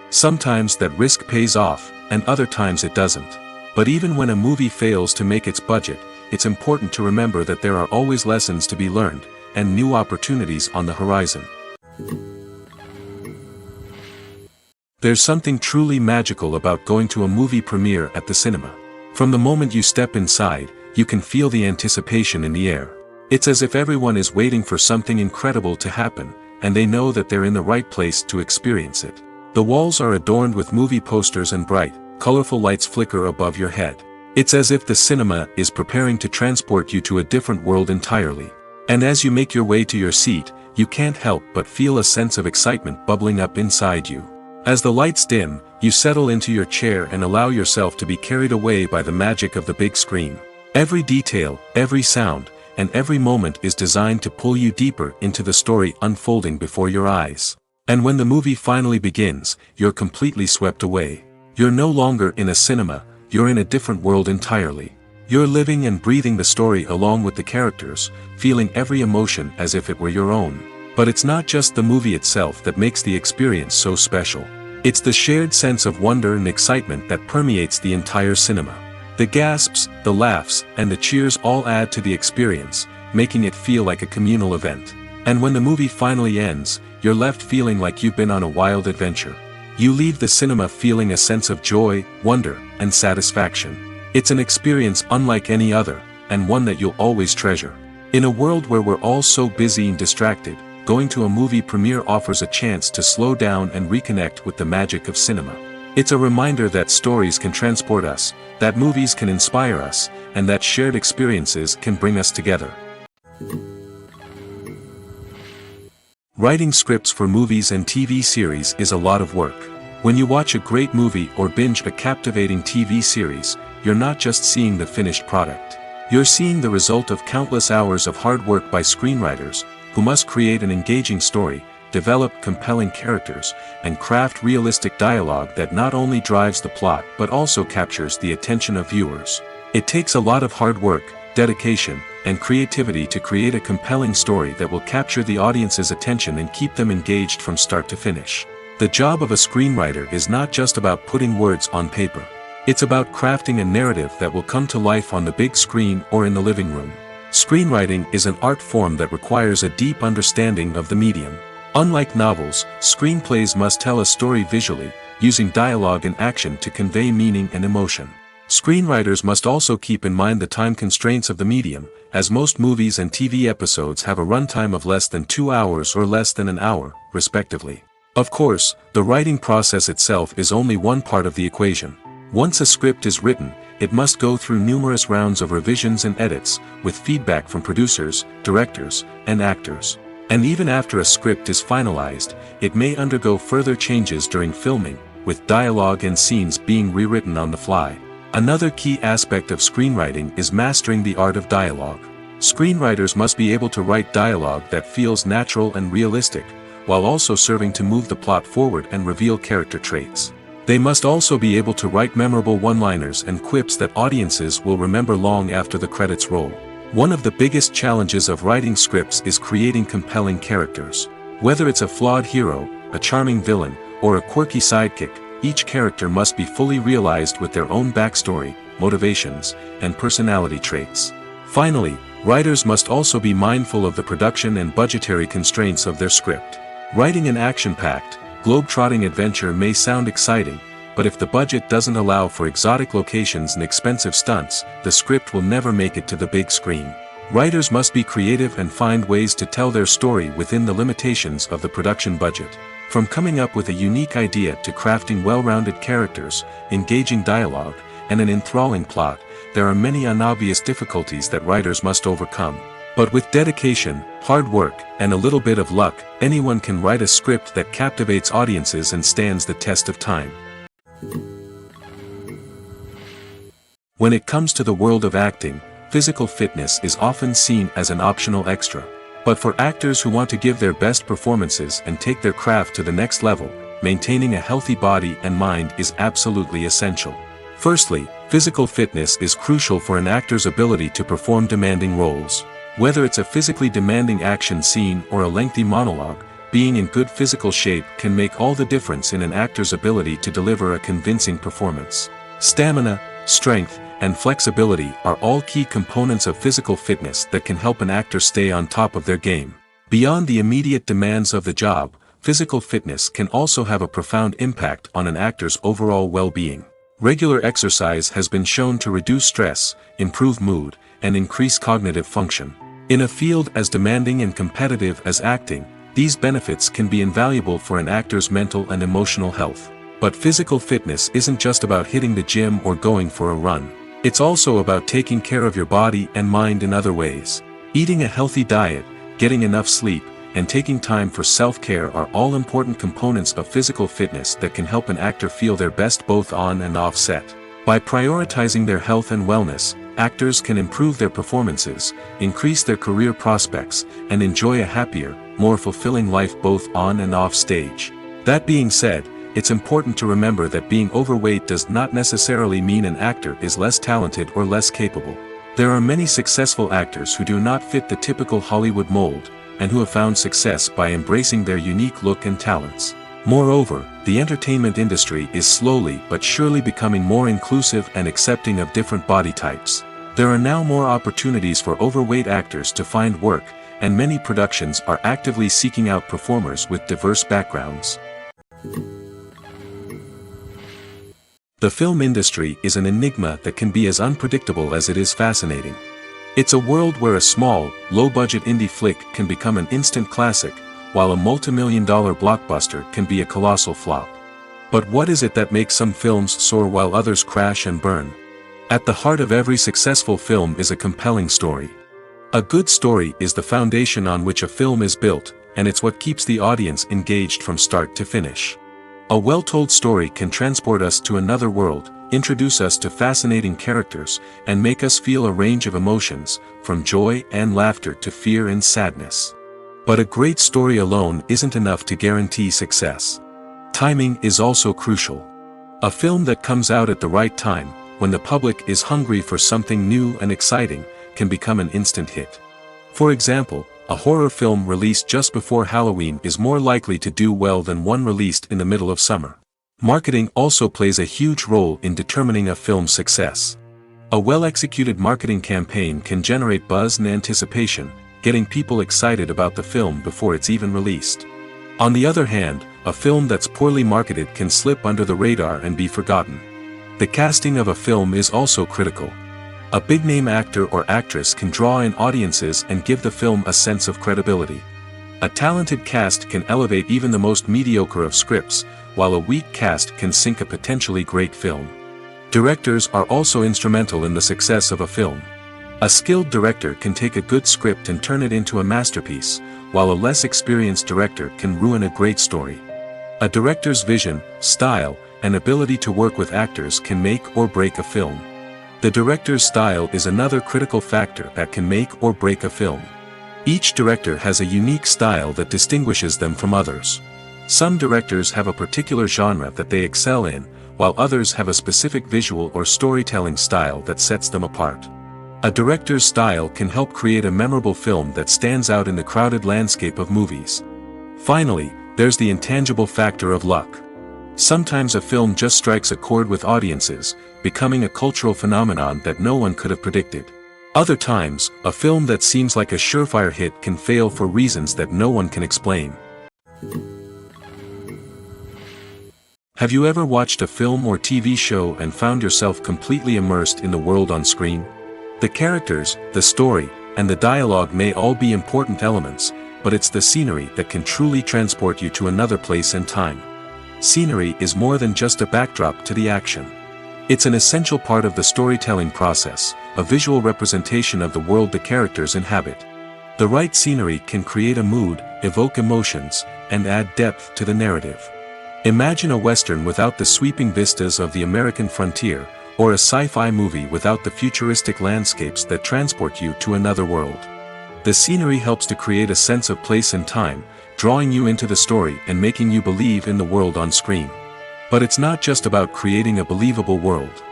Sometimes that risk pays off, and other times it doesn't. But even when a movie fails to make its budget, it's important to remember that there are always lessons to be learned, and new opportunities on the horizon. There's something truly magical about going to a movie premiere at the cinema. From the moment you step inside, you can feel the anticipation in the air. It's as if everyone is waiting for something incredible to happen, and they know that they're in the right place to experience it. The walls are adorned with movie posters and bright, colorful lights flicker above your head. It's as if the cinema is preparing to transport you to a different world entirely. And as you make your way to your seat, you can't help but feel a sense of excitement bubbling up inside you. As the lights dim, you settle into your chair and allow yourself to be carried away by the magic of the big screen. Every detail, every sound, and every moment is designed to pull you deeper into the story unfolding before your eyes. And when the movie finally begins, you're completely swept away. You're no longer in a cinema, you're in a different world entirely. You're living and breathing the story along with the characters, feeling every emotion as if it were your own. But it's not just the movie itself that makes the experience so special. It's the shared sense of wonder and excitement that permeates the entire cinema. The gasps, the laughs, and the cheers all add to the experience, making it feel like a communal event. And when the movie finally ends, you're left feeling like you've been on a wild adventure. You leave the cinema feeling a sense of joy, wonder, and satisfaction. It's an experience unlike any other, and one that you'll always treasure. In a world where we're all so busy and distracted, going to a movie premiere offers a chance to slow down and reconnect with the magic of cinema. It's a reminder that stories can transport us, that movies can inspire us, and that shared experiences can bring us together. Writing scripts for movies and TV series is a lot of work. When you watch a great movie or binge a captivating TV series, you're not just seeing the finished product. You're seeing the result of countless hours of hard work by screenwriters, who must create an engaging story, develop compelling characters, and craft realistic dialogue that not only drives the plot but also captures the attention of viewers. It takes a lot of hard work, dedication, and creativity to create a compelling story that will capture the audience's attention and keep them engaged from start to finish. The job of a screenwriter is not just about putting words on paper. It's about crafting a narrative that will come to life on the big screen or in the living room. Screenwriting is an art form that requires a deep understanding of the medium. Unlike novels, screenplays must tell a story visually, using dialogue and action to convey meaning and emotion. Screenwriters must also keep in mind the time constraints of the medium, as most movies and TV episodes have a runtime of less than 2 hours or less than an hour, respectively. Of course, the writing process itself is only one part of the equation. Once a script is written, it must go through numerous rounds of revisions and edits, with feedback from producers, directors, and actors. And even after a script is finalized, it may undergo further changes during filming, with dialogue and scenes being rewritten on the fly. Another key aspect of screenwriting is mastering the art of dialogue. Screenwriters must be able to write dialogue that feels natural and realistic, while also serving to move the plot forward and reveal character traits. They must also be able to write memorable one-liners and quips that audiences will remember long after the credits roll. One of the biggest challenges of writing scripts is creating compelling characters. Whether it's a flawed hero, a charming villain, or a quirky sidekick, each character must be fully realized with their own backstory, motivations, and personality traits. Finally, writers must also be mindful of the production and budgetary constraints of their script. Writing an action-packed, globe-trotting adventure may sound exciting, but if the budget doesn't allow for exotic locations and expensive stunts, the script will never make it to the big screen. Writers must be creative and find ways to tell their story within the limitations of the production budget. From coming up with a unique idea to crafting well-rounded characters, engaging dialogue, and an enthralling plot, there are many unobvious difficulties that writers must overcome. But with dedication, hard work, and a little bit of luck, anyone can write a script that captivates audiences and stands the test of time. When it comes to the world of acting, physical fitness is often seen as an optional extra. But for actors who want to give their best performances and take their craft to the next level, maintaining a healthy body and mind is absolutely essential. Firstly, physical fitness is crucial for an actor's ability to perform demanding roles. Whether it's a physically demanding action scene or a lengthy monologue, being in good physical shape can make all the difference in an actor's ability to deliver a convincing performance. Stamina, strength, and flexibility are all key components of physical fitness that can help an actor stay on top of their game. Beyond the immediate demands of the job, physical fitness can also have a profound impact on an actor's overall well-being. Regular exercise has been shown to reduce stress, improve mood, and increase cognitive function. In a field as demanding and competitive as acting, these benefits can be invaluable for an actor's mental and emotional health. But physical fitness isn't just about hitting the gym or going for a run. It's also about taking care of your body and mind in other ways. Eating a healthy diet, getting enough sleep, and taking time for self-care are all important components of physical fitness that can help an actor feel their best both on and off set. By prioritizing their health and wellness, actors can improve their performances, increase their career prospects, and enjoy a happier, more fulfilling life both on and off stage. That being said, it's important to remember that being overweight does not necessarily mean an actor is less talented or less capable. There are many successful actors who do not fit the typical Hollywood mold, and who have found success by embracing their unique look and talents. Moreover, the entertainment industry is slowly but surely becoming more inclusive and accepting of different body types. There are now more opportunities for overweight actors to find work, and many productions are actively seeking out performers with diverse backgrounds. The film industry is an enigma that can be as unpredictable as it is fascinating. It's a world where a small, low-budget indie flick can become an instant classic, while a multi-million-dollar blockbuster can be a colossal flop. But what is it that makes some films soar while others crash and burn? At the heart of every successful film is a compelling story. A good story is the foundation on which a film is built, and it's what keeps the audience engaged from start to finish. A well-told story can transport us to another world, introduce us to fascinating characters, and make us feel a range of emotions, from joy and laughter to fear and sadness. But a great story alone isn't enough to guarantee success. Timing is also crucial. A film that comes out at the right time, when the public is hungry for something new and exciting, can become an instant hit. For example, a horror film released just before Halloween is more likely to do well than one released in the middle of summer. Marketing also plays a huge role in determining a film's success. A well-executed marketing campaign can generate buzz and anticipation, getting people excited about the film before it's even released. On the other hand, a film that's poorly marketed can slip under the radar and be forgotten. The casting of a film is also critical. A big-name actor or actress can draw in audiences and give the film a sense of credibility. A talented cast can elevate even the most mediocre of scripts, while a weak cast can sink a potentially great film. Directors are also instrumental in the success of a film. A skilled director can take a good script and turn it into a masterpiece, while a less experienced director can ruin a great story. A director's vision, style, and ability to work with actors can make or break a film. The director's style is another critical factor that can make or break a film. Each director has a unique style that distinguishes them from others. Some directors have a particular genre that they excel in, while others have a specific visual or storytelling style that sets them apart. A director's style can help create a memorable film that stands out in the crowded landscape of movies. Finally, there's the intangible factor of luck. Sometimes a film just strikes a chord with audiences, becoming a cultural phenomenon that no one could have predicted. Other times, a film that seems like a surefire hit can fail for reasons that no one can explain. Have you ever watched a film or TV show and found yourself completely immersed in the world on screen? The characters, the story, and the dialogue may all be important elements, but it's the scenery that can truly transport you to another place and time. Scenery is more than just a backdrop to the action. It's an essential part of the storytelling process, a visual representation of the world the characters inhabit. The right scenery can create a mood, evoke emotions, and add depth to the narrative. Imagine a Western without the sweeping vistas of the American frontier, or a sci-fi movie without the futuristic landscapes that transport you to another world. The scenery helps to create a sense of place and time, drawing you into the story and making you believe in the world on screen. But it's not just about creating a believable world.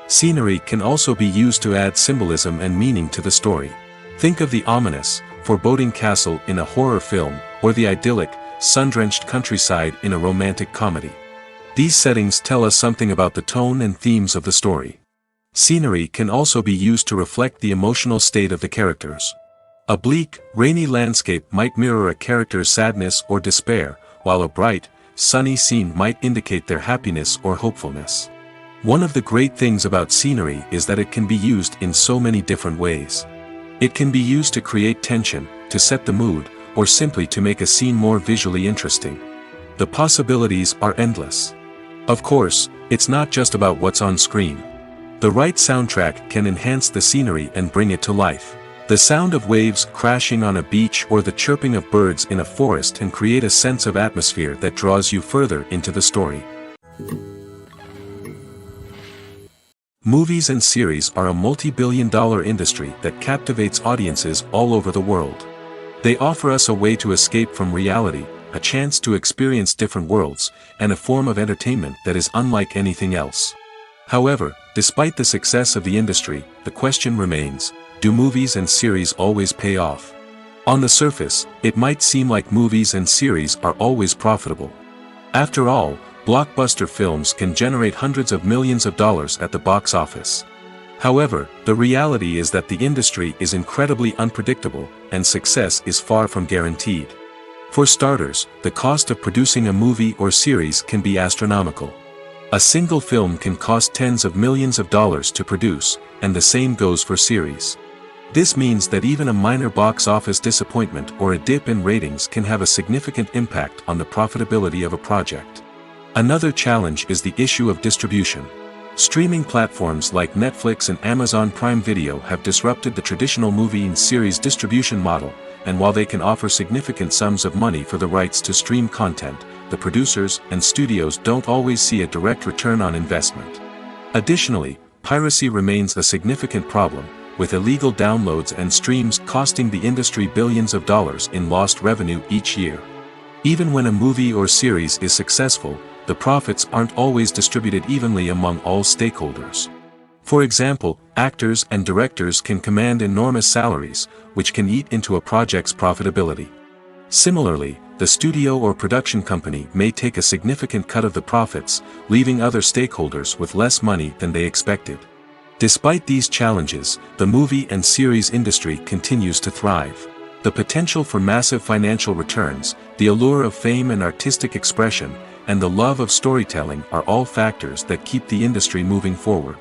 Scenery can also be used to add symbolism and meaning to the story. Think of the ominous, foreboding castle in a horror film, or the idyllic, sun-drenched countryside in a romantic comedy. These settings tell us something about the tone and themes of the story. Scenery can also be used to reflect the emotional state of the characters. A bleak, rainy landscape might mirror a character's sadness or despair, while a bright, sunny scene might indicate their happiness or hopefulness. One of the great things about scenery is that it can be used in so many different ways. It can be used to create tension, to set the mood, or simply to make a scene more visually interesting. The possibilities are endless. Of course, it's not just about what's on screen. The right soundtrack can enhance the scenery and bring it to life. The sound of waves crashing on a beach or the chirping of birds in a forest can create a sense of atmosphere that draws you further into the story. Movies and series are a multi-billion-dollar industry that captivates audiences all over the world. They offer us a way to escape from reality, a chance to experience different worlds, and a form of entertainment that is unlike anything else. However, despite the success of the industry, the question remains, do movies and series always pay off? On the surface, it might seem like movies and series are always profitable. After all, blockbuster films can generate hundreds of millions of dollars at the box office. However, the reality is that the industry is incredibly unpredictable, and success is far from guaranteed. For starters, the cost of producing a movie or series can be astronomical. A single film can cost tens of millions of dollars to produce, and the same goes for series. This means that even a minor box office disappointment or a dip in ratings can have a significant impact on the profitability of a project. Another challenge is the issue of distribution. Streaming platforms like Netflix and Amazon Prime Video have disrupted the traditional movie and series distribution model, and while they can offer significant sums of money for the rights to stream content, the producers and studios don't always see a direct return on investment. Additionally, piracy remains a significant problem, with illegal downloads and streams costing the industry billions of dollars in lost revenue each year. Even when a movie or series is successful, the profits aren't always distributed evenly among all stakeholders. For example, actors and directors can command enormous salaries, which can eat into a project's profitability. Similarly, the studio or production company may take a significant cut of the profits, leaving other stakeholders with less money than they expected. Despite these challenges, the movie and series industry continues to thrive. The potential for massive financial returns, the allure of fame and artistic expression, and the love of storytelling are all factors that keep the industry moving forward.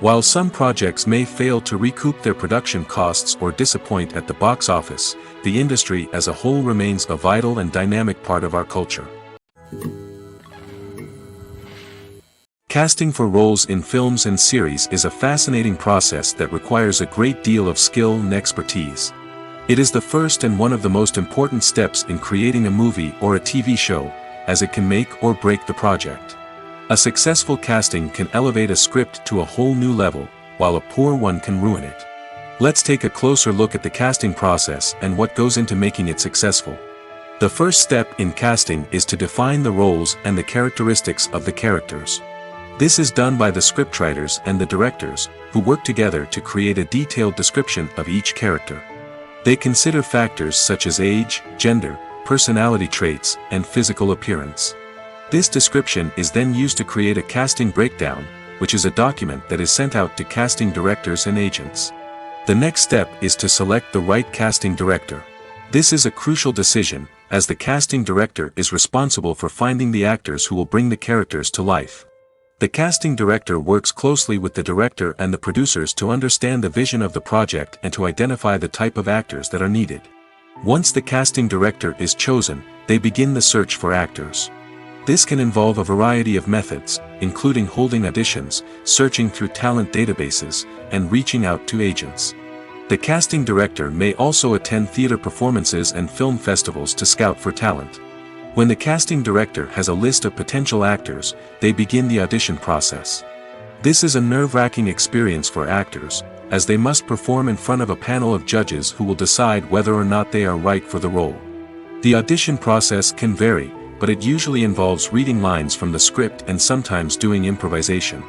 While some projects may fail to recoup their production costs or disappoint at the box office, the industry as a whole remains a vital and dynamic part of our culture. Casting for roles in films and series is a fascinating process that requires a great deal of skill and expertise. It is the first and one of the most important steps in creating a movie or a TV show, as it can make or break the project. A successful casting can elevate a script to a whole new level, while a poor one can ruin it. Let's take a closer look at the casting process and what goes into making it successful. The first step in casting is to define the roles and the characteristics of the characters. This is done by the scriptwriters and the directors, who work together to create a detailed description of each character. They consider factors such as age, gender, personality traits, and physical appearance. This description is then used to create a casting breakdown, which is a document that is sent out to casting directors and agents. The next step is to select the right casting director. This is a crucial decision, as the casting director is responsible for finding the actors who will bring the characters to life. The casting director works closely with the director and the producers to understand the vision of the project and to identify the type of actors that are needed. Once the casting director is chosen, they begin the search for actors. This can involve a variety of methods, including holding auditions, searching through talent databases, and reaching out to agents. The casting director may also attend theater performances and film festivals to scout for talent. When the casting director has a list of potential actors, they begin the audition process. This is a nerve-wracking experience for actors, as they must perform in front of a panel of judges who will decide whether or not they are right for the role. The audition process can vary, but it usually involves reading lines from the script and sometimes doing improvisation.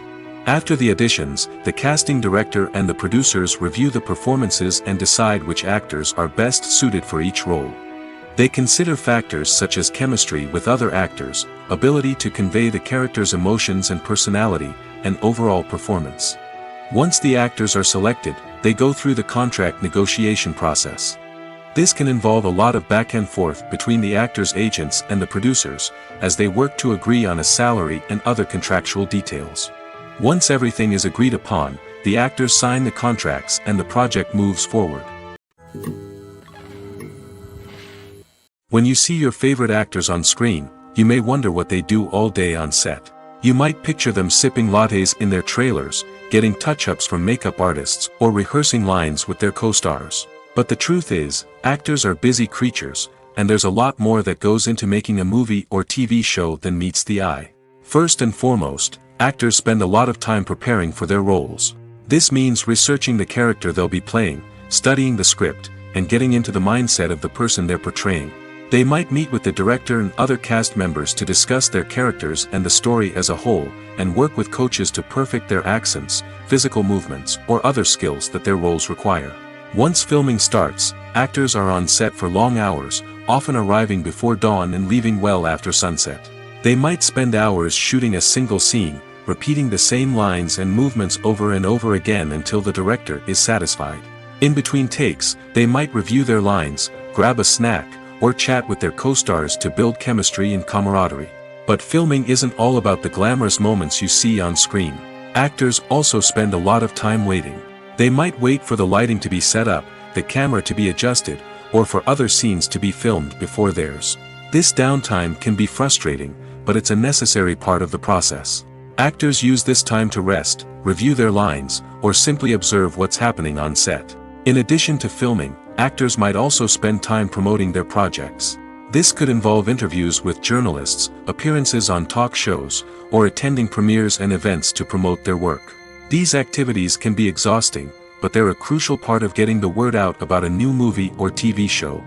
After the auditions, the casting director and the producers review the performances and decide which actors are best suited for each role. They consider factors such as chemistry with other actors, ability to convey the character's emotions and personality, and overall performance. Once the actors are selected, they go through the contract negotiation process. This can involve a lot of back and forth between the actors' agents and the producers, as they work to agree on a salary and other contractual details. Once everything is agreed upon, the actors sign the contracts and the project moves forward. When you see your favorite actors on screen, you may wonder what they do all day on set. You might picture them sipping lattes in their trailers, getting touch-ups from makeup artists, or rehearsing lines with their co-stars. But the truth is, actors are busy creatures, and there's a lot more that goes into making a movie or TV show than meets the eye. First and foremost, actors spend a lot of time preparing for their roles. This means researching the character they'll be playing, studying the script, and getting into the mindset of the person they're portraying. They might meet with the director and other cast members to discuss their characters and the story as a whole, and work with coaches to perfect their accents, physical movements, or other skills that their roles require. Once filming starts, actors are on set for long hours, often arriving before dawn and leaving well after sunset. They might spend hours shooting a single scene, repeating the same lines and movements over and over again until the director is satisfied. In between takes, they might review their lines, grab a snack, or chat with their co-stars to build chemistry and camaraderie. But filming isn't all about the glamorous moments you see on screen. Actors also spend a lot of time waiting. They might wait for the lighting to be set up, the camera to be adjusted, or for other scenes to be filmed before theirs. This downtime can be frustrating, but it's a necessary part of the process. Actors use this time to rest, review their lines, or simply observe what's happening on set. In addition to filming, actors might also spend time promoting their projects. This could involve interviews with journalists, appearances on talk shows, or attending premieres and events to promote their work. These activities can be exhausting, but they're a crucial part of getting the word out about a new movie or TV show.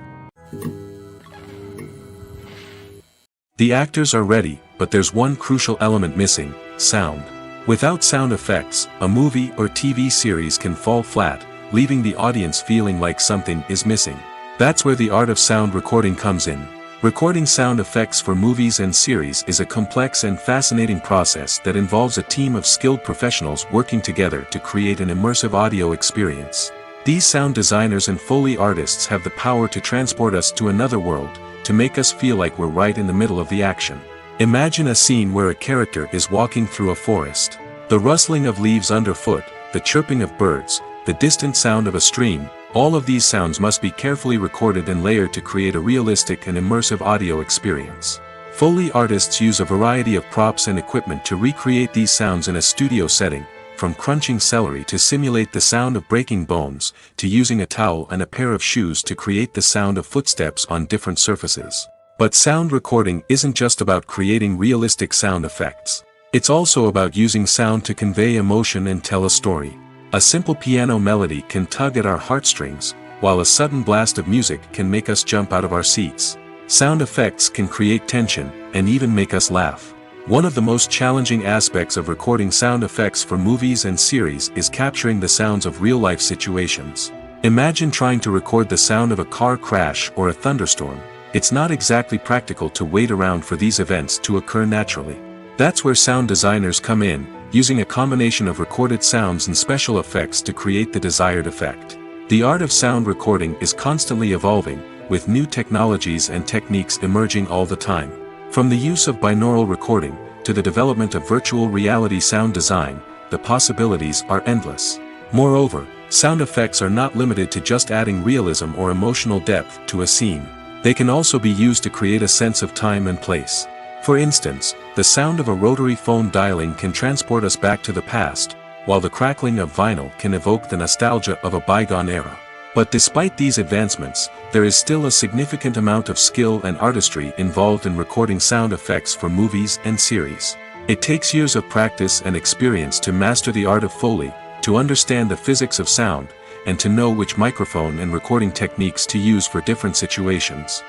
The actors are ready, but there's one crucial element missing: sound. Without sound effects, a movie or TV series can fall flat, leaving the audience feeling like something is missing. That's where the art of sound recording comes in. Recording sound effects for movies and series is a complex and fascinating process that involves a team of skilled professionals working together to create an immersive audio experience. These sound designers and Foley artists have the power to transport us to another world, to make us feel like we're right in the middle of the action. Imagine a scene where a character is walking through a forest. The rustling of leaves underfoot, the chirping of birds, the distant sound of a stream, all of these sounds must be carefully recorded and layered to create a realistic and immersive audio experience. Foley artists use a variety of props and equipment to recreate these sounds in a studio setting, from crunching celery to simulate the sound of breaking bones, to using a towel and a pair of shoes to create the sound of footsteps on different surfaces. But sound recording isn't just about creating realistic sound effects. It's also about using sound to convey emotion and tell a story. A simple piano melody can tug at our heartstrings, while a sudden blast of music can make us jump out of our seats. Sound effects can create tension, and even make us laugh. One of the most challenging aspects of recording sound effects for movies and series is capturing the sounds of real-life situations. Imagine trying to record the sound of a car crash or a thunderstorm. It's not exactly practical to wait around for these events to occur naturally. That's where sound designers come in, using a combination of recorded sounds and special effects to create the desired effect. The art of sound recording is constantly evolving, with new technologies and techniques emerging all the time. From the use of binaural recording, to the development of virtual reality sound design, the possibilities are endless. Moreover, sound effects are not limited to just adding realism or emotional depth to a scene. They can also be used to create a sense of time and place. For instance, the sound of a rotary phone dialing can transport us back to the past, while the crackling of vinyl can evoke the nostalgia of a bygone era. But despite these advancements, there is still a significant amount of skill and artistry involved in recording sound effects for movies and series. It takes years of practice and experience to master the art of Foley, to understand the physics of sound, and to know which microphone and recording techniques to use for different situations.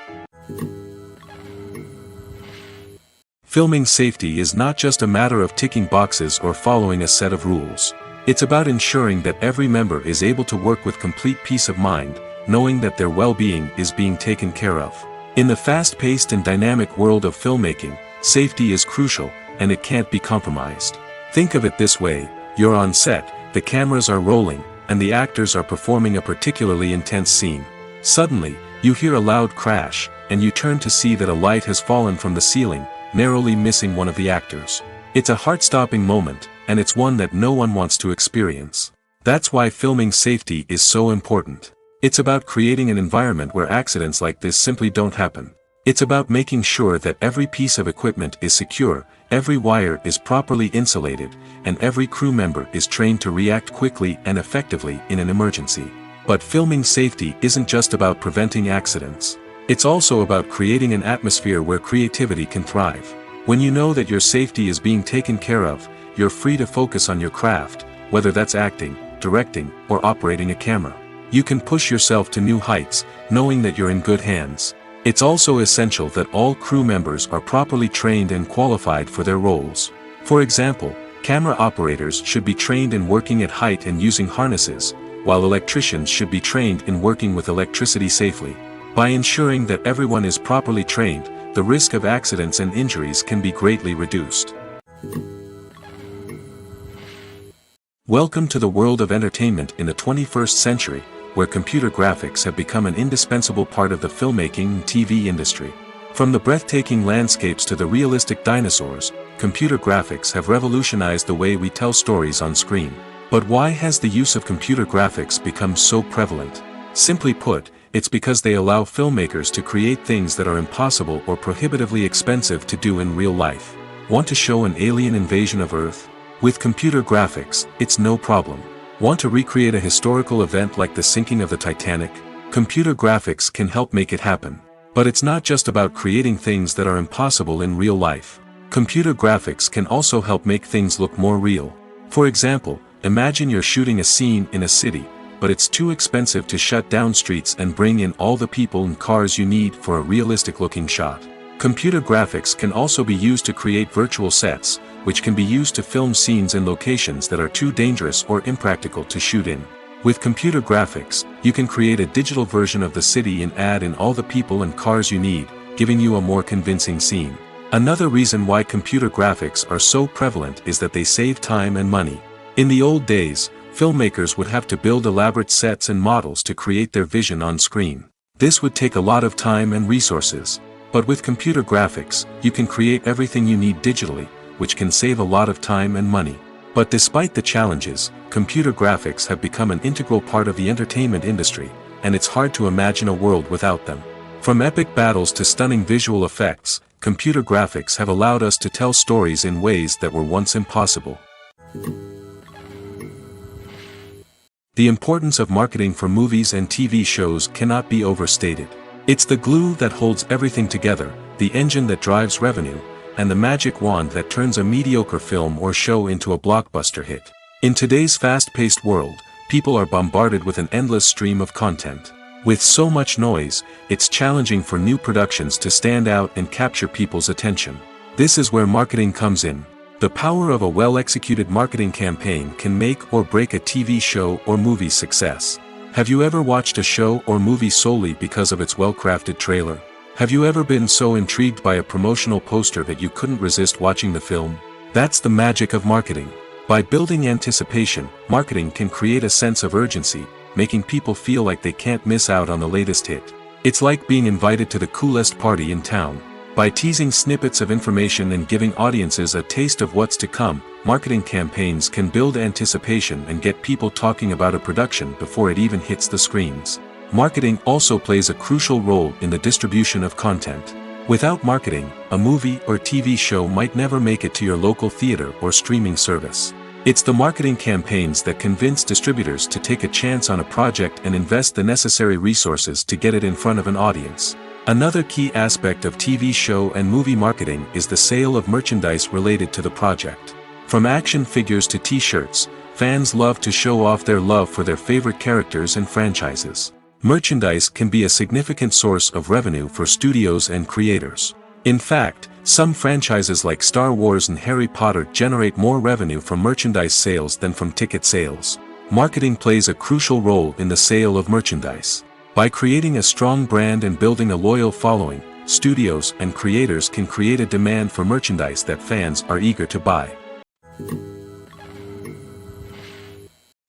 Filming safety is not just a matter of ticking boxes or following a set of rules. It's about ensuring that every member is able to work with complete peace of mind, knowing that their well-being is being taken care of. In the fast-paced and dynamic world of filmmaking, safety is crucial, and it can't be compromised. Think of it this way: you're on set, the cameras are rolling, and the actors are performing a particularly intense scene. Suddenly, you hear a loud crash, and you turn to see that a light has fallen from the ceiling, narrowly missing one of the actors. It's a heart-stopping moment, and it's one that no one wants to experience. That's why filming safety is so important. It's about creating an environment where accidents like this simply don't happen. It's about making sure that every piece of equipment is secure, every wire is properly insulated, and every crew member is trained to react quickly and effectively in an emergency. But filming safety isn't just about preventing accidents. It's also about creating an atmosphere where creativity can thrive. When you know that your safety is being taken care of, you're free to focus on your craft, whether that's acting, directing, or operating a camera. You can push yourself to new heights, knowing that you're in good hands. It's also essential that all crew members are properly trained and qualified for their roles. For example, camera operators should be trained in working at height and using harnesses, while electricians should be trained in working with electricity safely. By ensuring that everyone is properly trained, the risk of accidents and injuries can be greatly reduced. Welcome to the world of entertainment in the 21st century, where computer graphics have become an indispensable part of the filmmaking and TV industry. From the breathtaking landscapes to the realistic dinosaurs, computer graphics have revolutionized the way we tell stories on screen. But why has the use of computer graphics become so prevalent? Simply put, it's because they allow filmmakers to create things that are impossible or prohibitively expensive to do in real life. Want to show an alien invasion of Earth? With computer graphics, it's no problem. Want to recreate a historical event like the sinking of the Titanic? Computer graphics can help make it happen. But it's not just about creating things that are impossible in real life. Computer graphics can also help make things look more real. For example, imagine you're shooting a scene in a city, but it's too expensive to shut down streets and bring in all the people and cars you need for a realistic-looking shot. Computer graphics can also be used to create virtual sets, which can be used to film scenes in locations that are too dangerous or impractical to shoot in. With computer graphics, you can create a digital version of the city and add in all the people and cars you need, giving you a more convincing scene. Another reason why computer graphics are so prevalent is that they save time and money. In the old days, filmmakers would have to build elaborate sets and models to create their vision on screen. This would take a lot of time and resources. But with computer graphics, you can create everything you need digitally, which can save a lot of time and money. But despite the challenges, computer graphics have become an integral part of the entertainment industry, and it's hard to imagine a world without them. From epic battles to stunning visual effects, computer graphics have allowed us to tell stories in ways that were once impossible. The importance of marketing for movies and TV shows cannot be overstated. It's the glue that holds everything together, the engine that drives revenue, and the magic wand that turns a mediocre film or show into a blockbuster hit. In today's fast-paced world, people are bombarded with an endless stream of content. With so much noise, it's challenging for new productions to stand out and capture people's attention. This is where marketing comes in. The power of a well-executed marketing campaign can make or break a TV show or movie's success. Have you ever watched a show or movie solely because of its well-crafted trailer? Have you ever been so intrigued by a promotional poster that you couldn't resist watching the film? That's the magic of marketing. By building anticipation, marketing can create a sense of urgency, making people feel like they can't miss out on the latest hit. It's like being invited to the coolest party in town. By teasing snippets of information and giving audiences a taste of what's to come, marketing campaigns can build anticipation and get people talking about a production before it even hits the screens. Marketing also plays a crucial role in the distribution of content. Without marketing, a movie or TV show might never make it to your local theater or streaming service. It's the marketing campaigns that convince distributors to take a chance on a project and invest the necessary resources to get it in front of an audience. Another key aspect of TV show and movie marketing is the sale of merchandise related to the project. From action figures to t-shirts, fans love to show off their love for their favorite characters and franchises. Merchandise can be a significant source of revenue for studios and creators. In fact, some franchises like Star Wars and Harry Potter generate more revenue from merchandise sales than from ticket sales. Marketing plays a crucial role in the sale of merchandise. By creating a strong brand and building a loyal following, studios and creators can create a demand for merchandise that fans are eager to buy.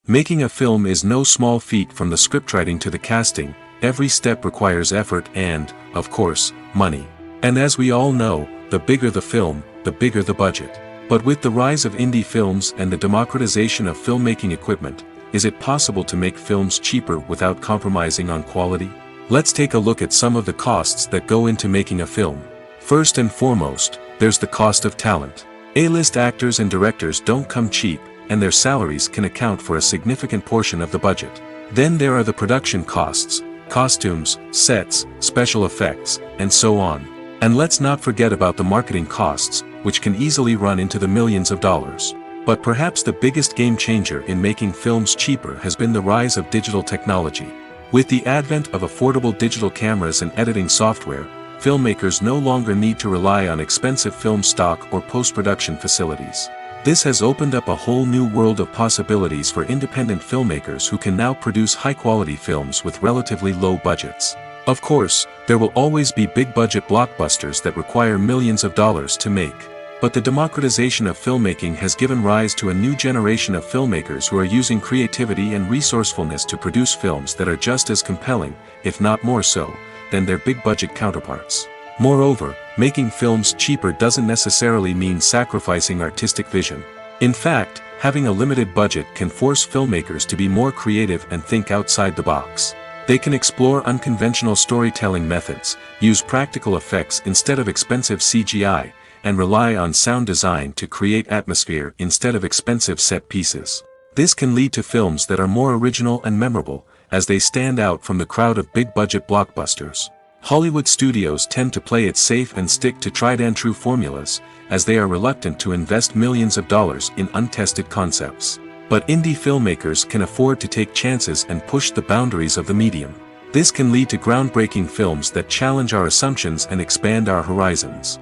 Making a film is no small feat. From the scriptwriting to the casting, every step requires effort and, of course, money. And as we all know, the bigger the film, the bigger the budget. But with the rise of indie films and the democratization of filmmaking equipment, is it possible to make films cheaper without compromising on quality? Let's take a look at some of the costs that go into making a film. First and foremost, there's the cost of talent. A-list actors and directors don't come cheap, and their salaries can account for a significant portion of the budget. Then there are the production costs, costumes, sets, special effects, and so on. And let's not forget about the marketing costs, which can easily run into the millions of dollars. But perhaps the biggest game changer in making films cheaper has been the rise of digital technology. With the advent of affordable digital cameras and editing software, filmmakers no longer need to rely on expensive film stock or post-production facilities. This has opened up a whole new world of possibilities for independent filmmakers who can now produce high-quality films with relatively low budgets. Of course, there will always be big-budget blockbusters that require millions of dollars to make. But the democratization of filmmaking has given rise to a new generation of filmmakers who are using creativity and resourcefulness to produce films that are just as compelling, if not more so, than their big-budget counterparts. Moreover, making films cheaper doesn't necessarily mean sacrificing artistic vision. In fact, having a limited budget can force filmmakers to be more creative and think outside the box. They can explore unconventional storytelling methods, use practical effects instead of expensive CGI, and rely on sound design to create atmosphere instead of expensive set pieces. This can lead to films that are more original and memorable, as they stand out from the crowd of big-budget blockbusters. Hollywood studios tend to play it safe and stick to tried-and-true formulas, as they are reluctant to invest millions of dollars in untested concepts. But indie filmmakers can afford to take chances and push the boundaries of the medium. This can lead to groundbreaking films that challenge our assumptions and expand our horizons.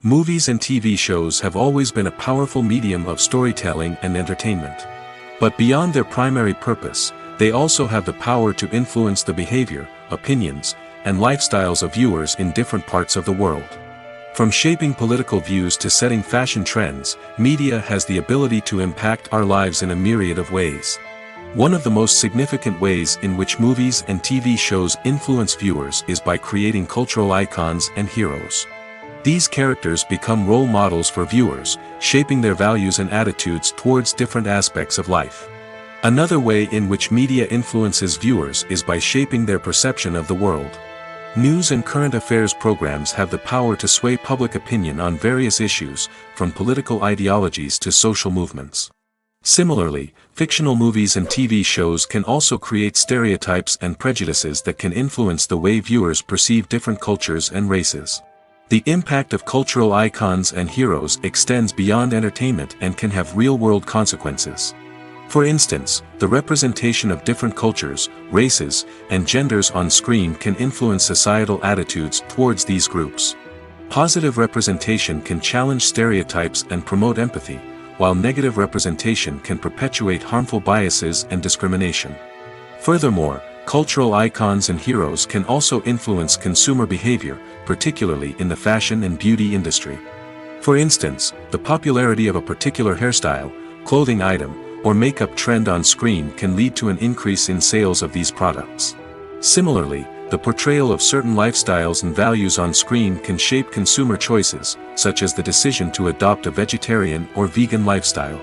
Movies and TV shows have always been a powerful medium of storytelling and entertainment. But beyond their primary purpose, they also have the power to influence the behavior, opinions, and lifestyles of viewers in different parts of the world. From shaping political views to setting fashion trends, media has the ability to impact our lives in a myriad of ways. One of the most significant ways in which movies and TV shows influence viewers is by creating cultural icons and heroes. These characters become role models for viewers, shaping their values and attitudes towards different aspects of life. Another way in which media influences viewers is by shaping their perception of the world. News and current affairs programs have the power to sway public opinion on various issues, from political ideologies to social movements. Similarly, fictional movies and TV shows can also create stereotypes and prejudices that can influence the way viewers perceive different cultures and races. The impact of cultural icons and heroes extends beyond entertainment and can have real-world consequences. For instance, the representation of different cultures, races, and genders on screen can influence societal attitudes towards these groups. Positive representation can challenge stereotypes and promote empathy, while negative representation can perpetuate harmful biases and discrimination. Furthermore, cultural icons and heroes can also influence consumer behavior, particularly in the fashion and beauty industry. For instance, the popularity of a particular hairstyle, clothing item, or makeup trend on screen can lead to an increase in sales of these products. Similarly, the portrayal of certain lifestyles and values on screen can shape consumer choices, such as the decision to adopt a vegetarian or vegan lifestyle.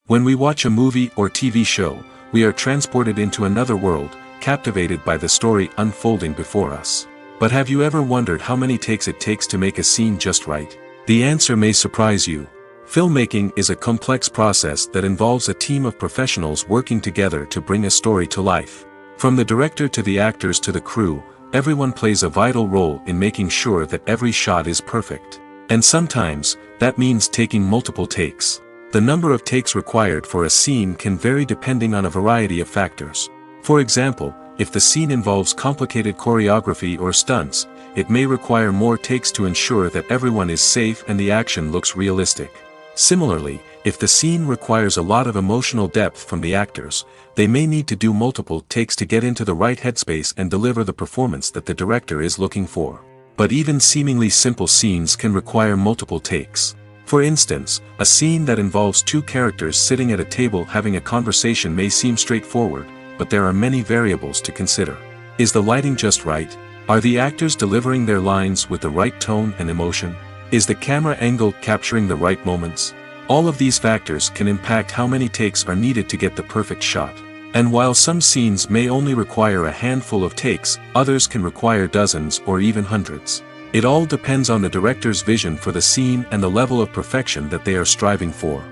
When we watch a movie or TV show, we are transported into another world, captivated by the story unfolding before us. But have you ever wondered how many takes it takes to make a scene just right? The answer may surprise you. Filmmaking is a complex process that involves a team of professionals working together to bring a story to life. From the director to the actors to the crew, everyone plays a vital role in making sure that every shot is perfect. And sometimes, that means taking multiple takes. The number of takes required for a scene can vary depending on a variety of factors. For example, if the scene involves complicated choreography or stunts, it may require more takes to ensure that everyone is safe and the action looks realistic. Similarly, if the scene requires a lot of emotional depth from the actors, they may need to do multiple takes to get into the right headspace and deliver the performance that the director is looking for. But even seemingly simple scenes can require multiple takes. For instance, a scene that involves two characters sitting at a table having a conversation may seem straightforward, but there are many variables to consider. Is the lighting just right? Are the actors delivering their lines with the right tone and emotion? Is the camera angle capturing the right moments? All of these factors can impact how many takes are needed to get the perfect shot. And while some scenes may only require a handful of takes, others can require dozens or even hundreds. It all depends on the director's vision for the scene and the level of perfection that they are striving for.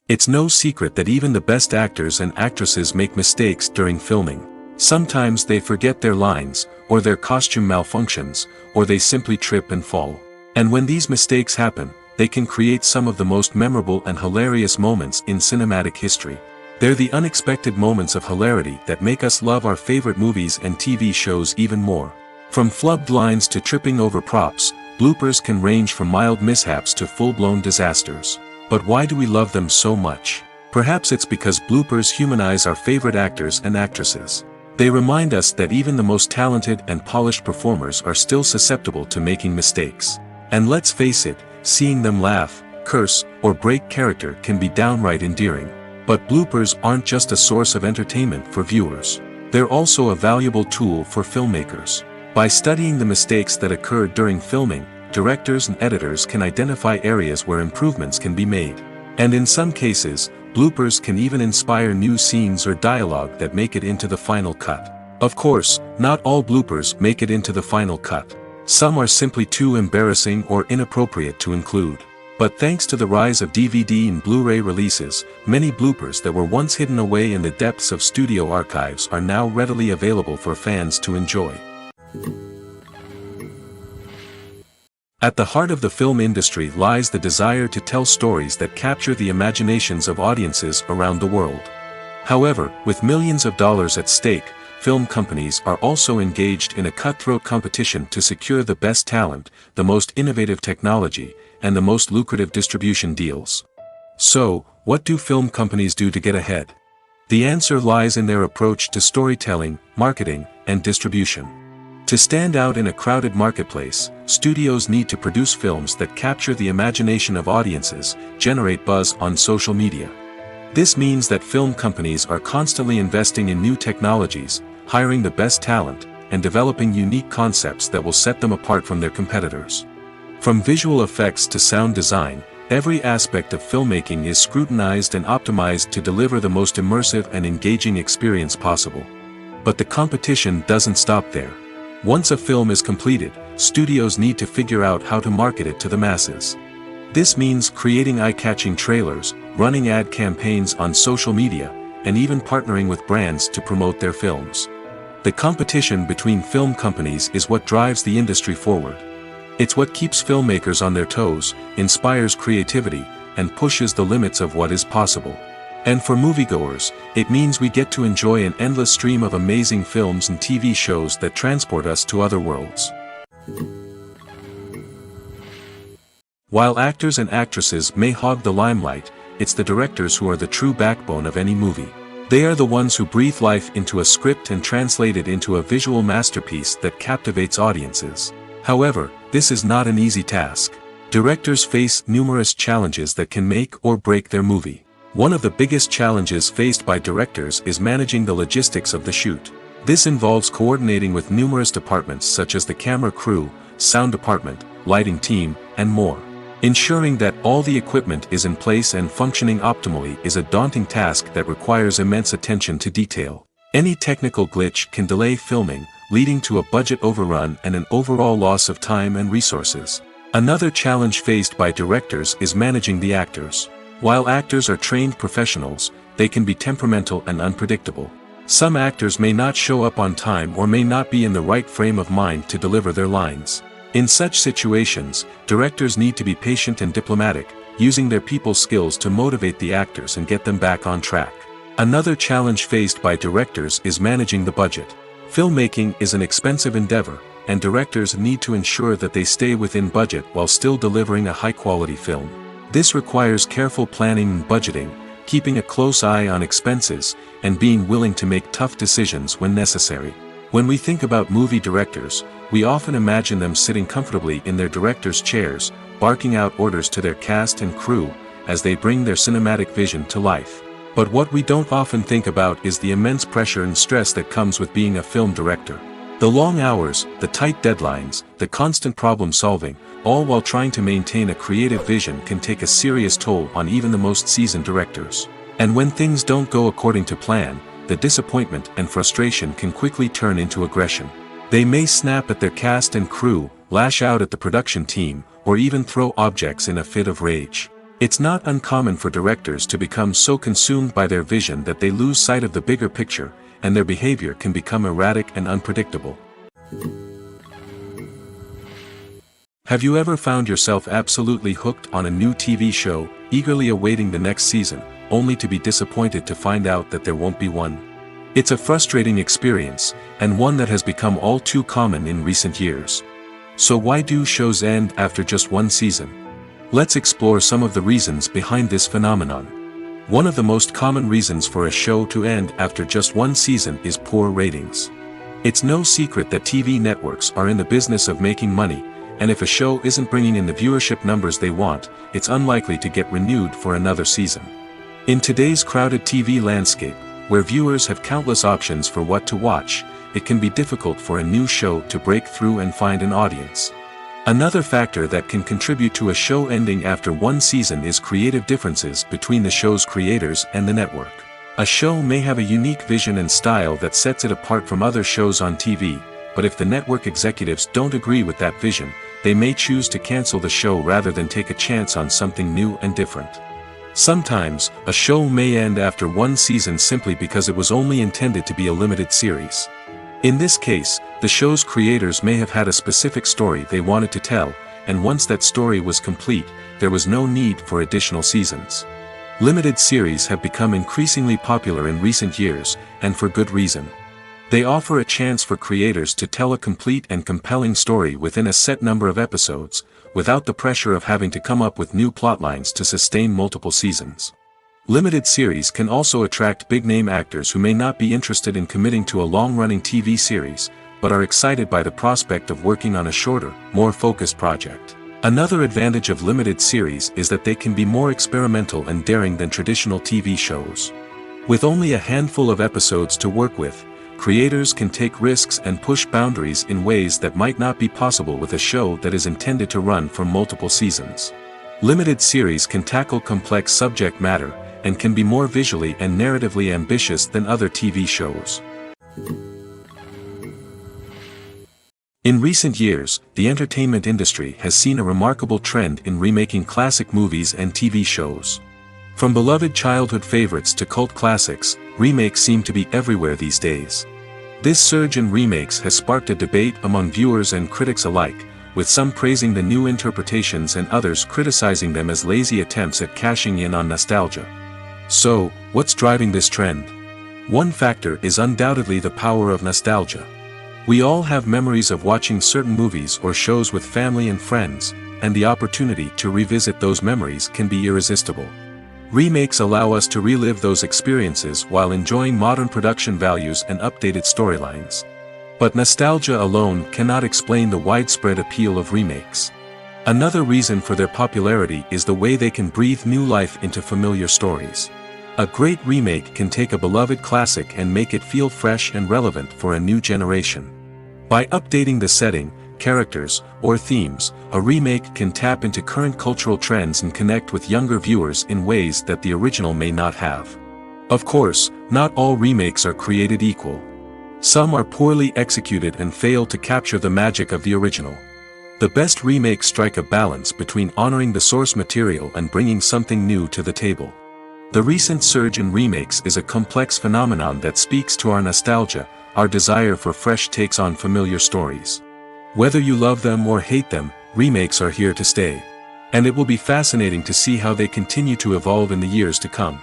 It's no secret that even the best actors and actresses make mistakes during filming. Sometimes they forget their lines, or their costume malfunctions, or they simply trip and fall. And when these mistakes happen, they can create some of the most memorable and hilarious moments in cinematic history. They're the unexpected moments of hilarity that make us love our favorite movies and TV shows even more. From flubbed lines to tripping over props, bloopers can range from mild mishaps to full-blown disasters. But why do we love them so much? Perhaps it's because bloopers humanize our favorite actors and actresses. They remind us that even the most talented and polished performers are still susceptible to making mistakes. And let's face it, seeing them laugh, curse, or break character can be downright endearing. But bloopers aren't just a source of entertainment for viewers. They're also a valuable tool for filmmakers. By studying the mistakes that occurred during filming, directors and editors can identify areas where improvements can be made. And in some cases, bloopers can even inspire new scenes or dialogue that make it into the final cut. Of course, not all bloopers make it into the final cut. Some are simply too embarrassing or inappropriate to include. But thanks to the rise of DVD and Blu-ray releases, many bloopers that were once hidden away in the depths of studio archives are now readily available for fans to enjoy. At the heart of the film industry lies the desire to tell stories that capture the imaginations of audiences around the world. However, with millions of dollars at stake, film companies are also engaged in a cutthroat competition to secure the best talent, the most innovative technology, and the most lucrative distribution deals. So, what do film companies do to get ahead? The answer lies in their approach to storytelling, marketing, and distribution. To stand out in a crowded marketplace, studios need to produce films that capture the imagination of audiences, generate buzz on social media. This means that film companies are constantly investing in new technologies, hiring the best talent, and developing unique concepts that will set them apart from their competitors. From visual effects to sound design, every aspect of filmmaking is scrutinized and optimized to deliver the most immersive and engaging experience possible. But the competition doesn't stop there. Once a film is completed, studios need to figure out how to market it to the masses. This means creating eye-catching trailers, running ad campaigns on social media, and even partnering with brands to promote their films. The competition between film companies is what drives the industry forward. It's what keeps filmmakers on their toes, inspires creativity, and pushes the limits of what is possible. And for moviegoers, it means we get to enjoy an endless stream of amazing films and TV shows that transport us to other worlds. While actors and actresses may hog the limelight, it's the directors who are the true backbone of any movie. They are the ones who breathe life into a script and translate it into a visual masterpiece that captivates audiences. However, this is not an easy task. Directors face numerous challenges that can make or break their movie. One of the biggest challenges faced by directors is managing the logistics of the shoot. This involves coordinating with numerous departments such as the camera crew, sound department, lighting team, and more. Ensuring that all the equipment is in place and functioning optimally is a daunting task that requires immense attention to detail. Any technical glitch can delay filming, leading to a budget overrun and an overall loss of time and resources. Another challenge faced by directors is managing the actors. While actors are trained professionals, they can be temperamental and unpredictable. Some actors may not show up on time or may not be in the right frame of mind to deliver their lines. In such situations, directors need to be patient and diplomatic, using their people skills to motivate the actors and get them back on track. Another challenge faced by directors is managing the budget. Filmmaking is an expensive endeavor, and directors need to ensure that they stay within budget while still delivering a high-quality film. This requires careful planning and budgeting, keeping a close eye on expenses, and being willing to make tough decisions when necessary. When we think about movie directors, we often imagine them sitting comfortably in their director's chairs, barking out orders to their cast and crew, as they bring their cinematic vision to life. But what we don't often think about is the immense pressure and stress that comes with being a film director. The long hours, the tight deadlines, the constant problem solving, all while trying to maintain a creative vision can take a serious toll on even the most seasoned directors. And when things don't go according to plan, the disappointment and frustration can quickly turn into aggression. They may snap at their cast and crew, lash out at the production team, or even throw objects in a fit of rage. It's not uncommon for directors to become so consumed by their vision that they lose sight of the bigger picture, and their behavior can become erratic and unpredictable. Have you ever found yourself absolutely hooked on a new TV show, eagerly awaiting the next season, only to be disappointed to find out that there won't be one? It's a frustrating experience, and one that has become all too common in recent years. So why do shows end after just one season? Let's explore some of the reasons behind this phenomenon. One of the most common reasons for a show to end after just one season is poor ratings. It's no secret that TV networks are in the business of making money, and if a show isn't bringing in the viewership numbers they want, it's unlikely to get renewed for another season. In today's crowded TV landscape, where viewers have countless options for what to watch, it can be difficult for a new show to break through and find an audience. Another factor that can contribute to a show ending after one season is creative differences between the show's creators and the network. A show may have a unique vision and style that sets it apart from other shows on TV, but if the network executives don't agree with that vision, they may choose to cancel the show rather than take a chance on something new and different. Sometimes, a show may end after one season simply because it was only intended to be a limited series. In this case, the show's creators may have had a specific story they wanted to tell, and once that story was complete, there was no need for additional seasons. Limited series have become increasingly popular in recent years, and for good reason. They offer a chance for creators to tell a complete and compelling story within a set number of episodes, without the pressure of having to come up with new plotlines to sustain multiple seasons. Limited series can also attract big-name actors who may not be interested in committing to a long-running TV series, but are excited by the prospect of working on a shorter, more focused project. Another advantage of limited series is that they can be more experimental and daring than traditional TV shows. With only a handful of episodes to work with, creators can take risks and push boundaries in ways that might not be possible with a show that is intended to run for multiple seasons. Limited series can tackle complex subject matter, and can be more visually and narratively ambitious than other TV shows. In recent years, the entertainment industry has seen a remarkable trend in remaking classic movies and TV shows. From beloved childhood favorites to cult classics, remakes seem to be everywhere these days. This surge in remakes has sparked a debate among viewers and critics alike, with some praising the new interpretations and others criticizing them as lazy attempts at cashing in on nostalgia. So, what's driving this trend? One factor is undoubtedly the power of nostalgia. We all have memories of watching certain movies or shows with family and friends, and the opportunity to revisit those memories can be irresistible. Remakes allow us to relive those experiences while enjoying modern production values and updated storylines. But nostalgia alone cannot explain the widespread appeal of remakes. Another reason for their popularity is the way they can breathe new life into familiar stories. A great remake can take a beloved classic and make it feel fresh and relevant for a new generation. By updating the setting, characters, or themes, a remake can tap into current cultural trends and connect with younger viewers in ways that the original may not have. Of course, not all remakes are created equal. Some are poorly executed and fail to capture the magic of the original. The best remakes strike a balance between honoring the source material and bringing something new to the table. The recent surge in remakes is a complex phenomenon that speaks to our nostalgia, our desire for fresh takes on familiar stories. Whether you love them or hate them, remakes are here to stay. And it will be fascinating to see how they continue to evolve in the years to come.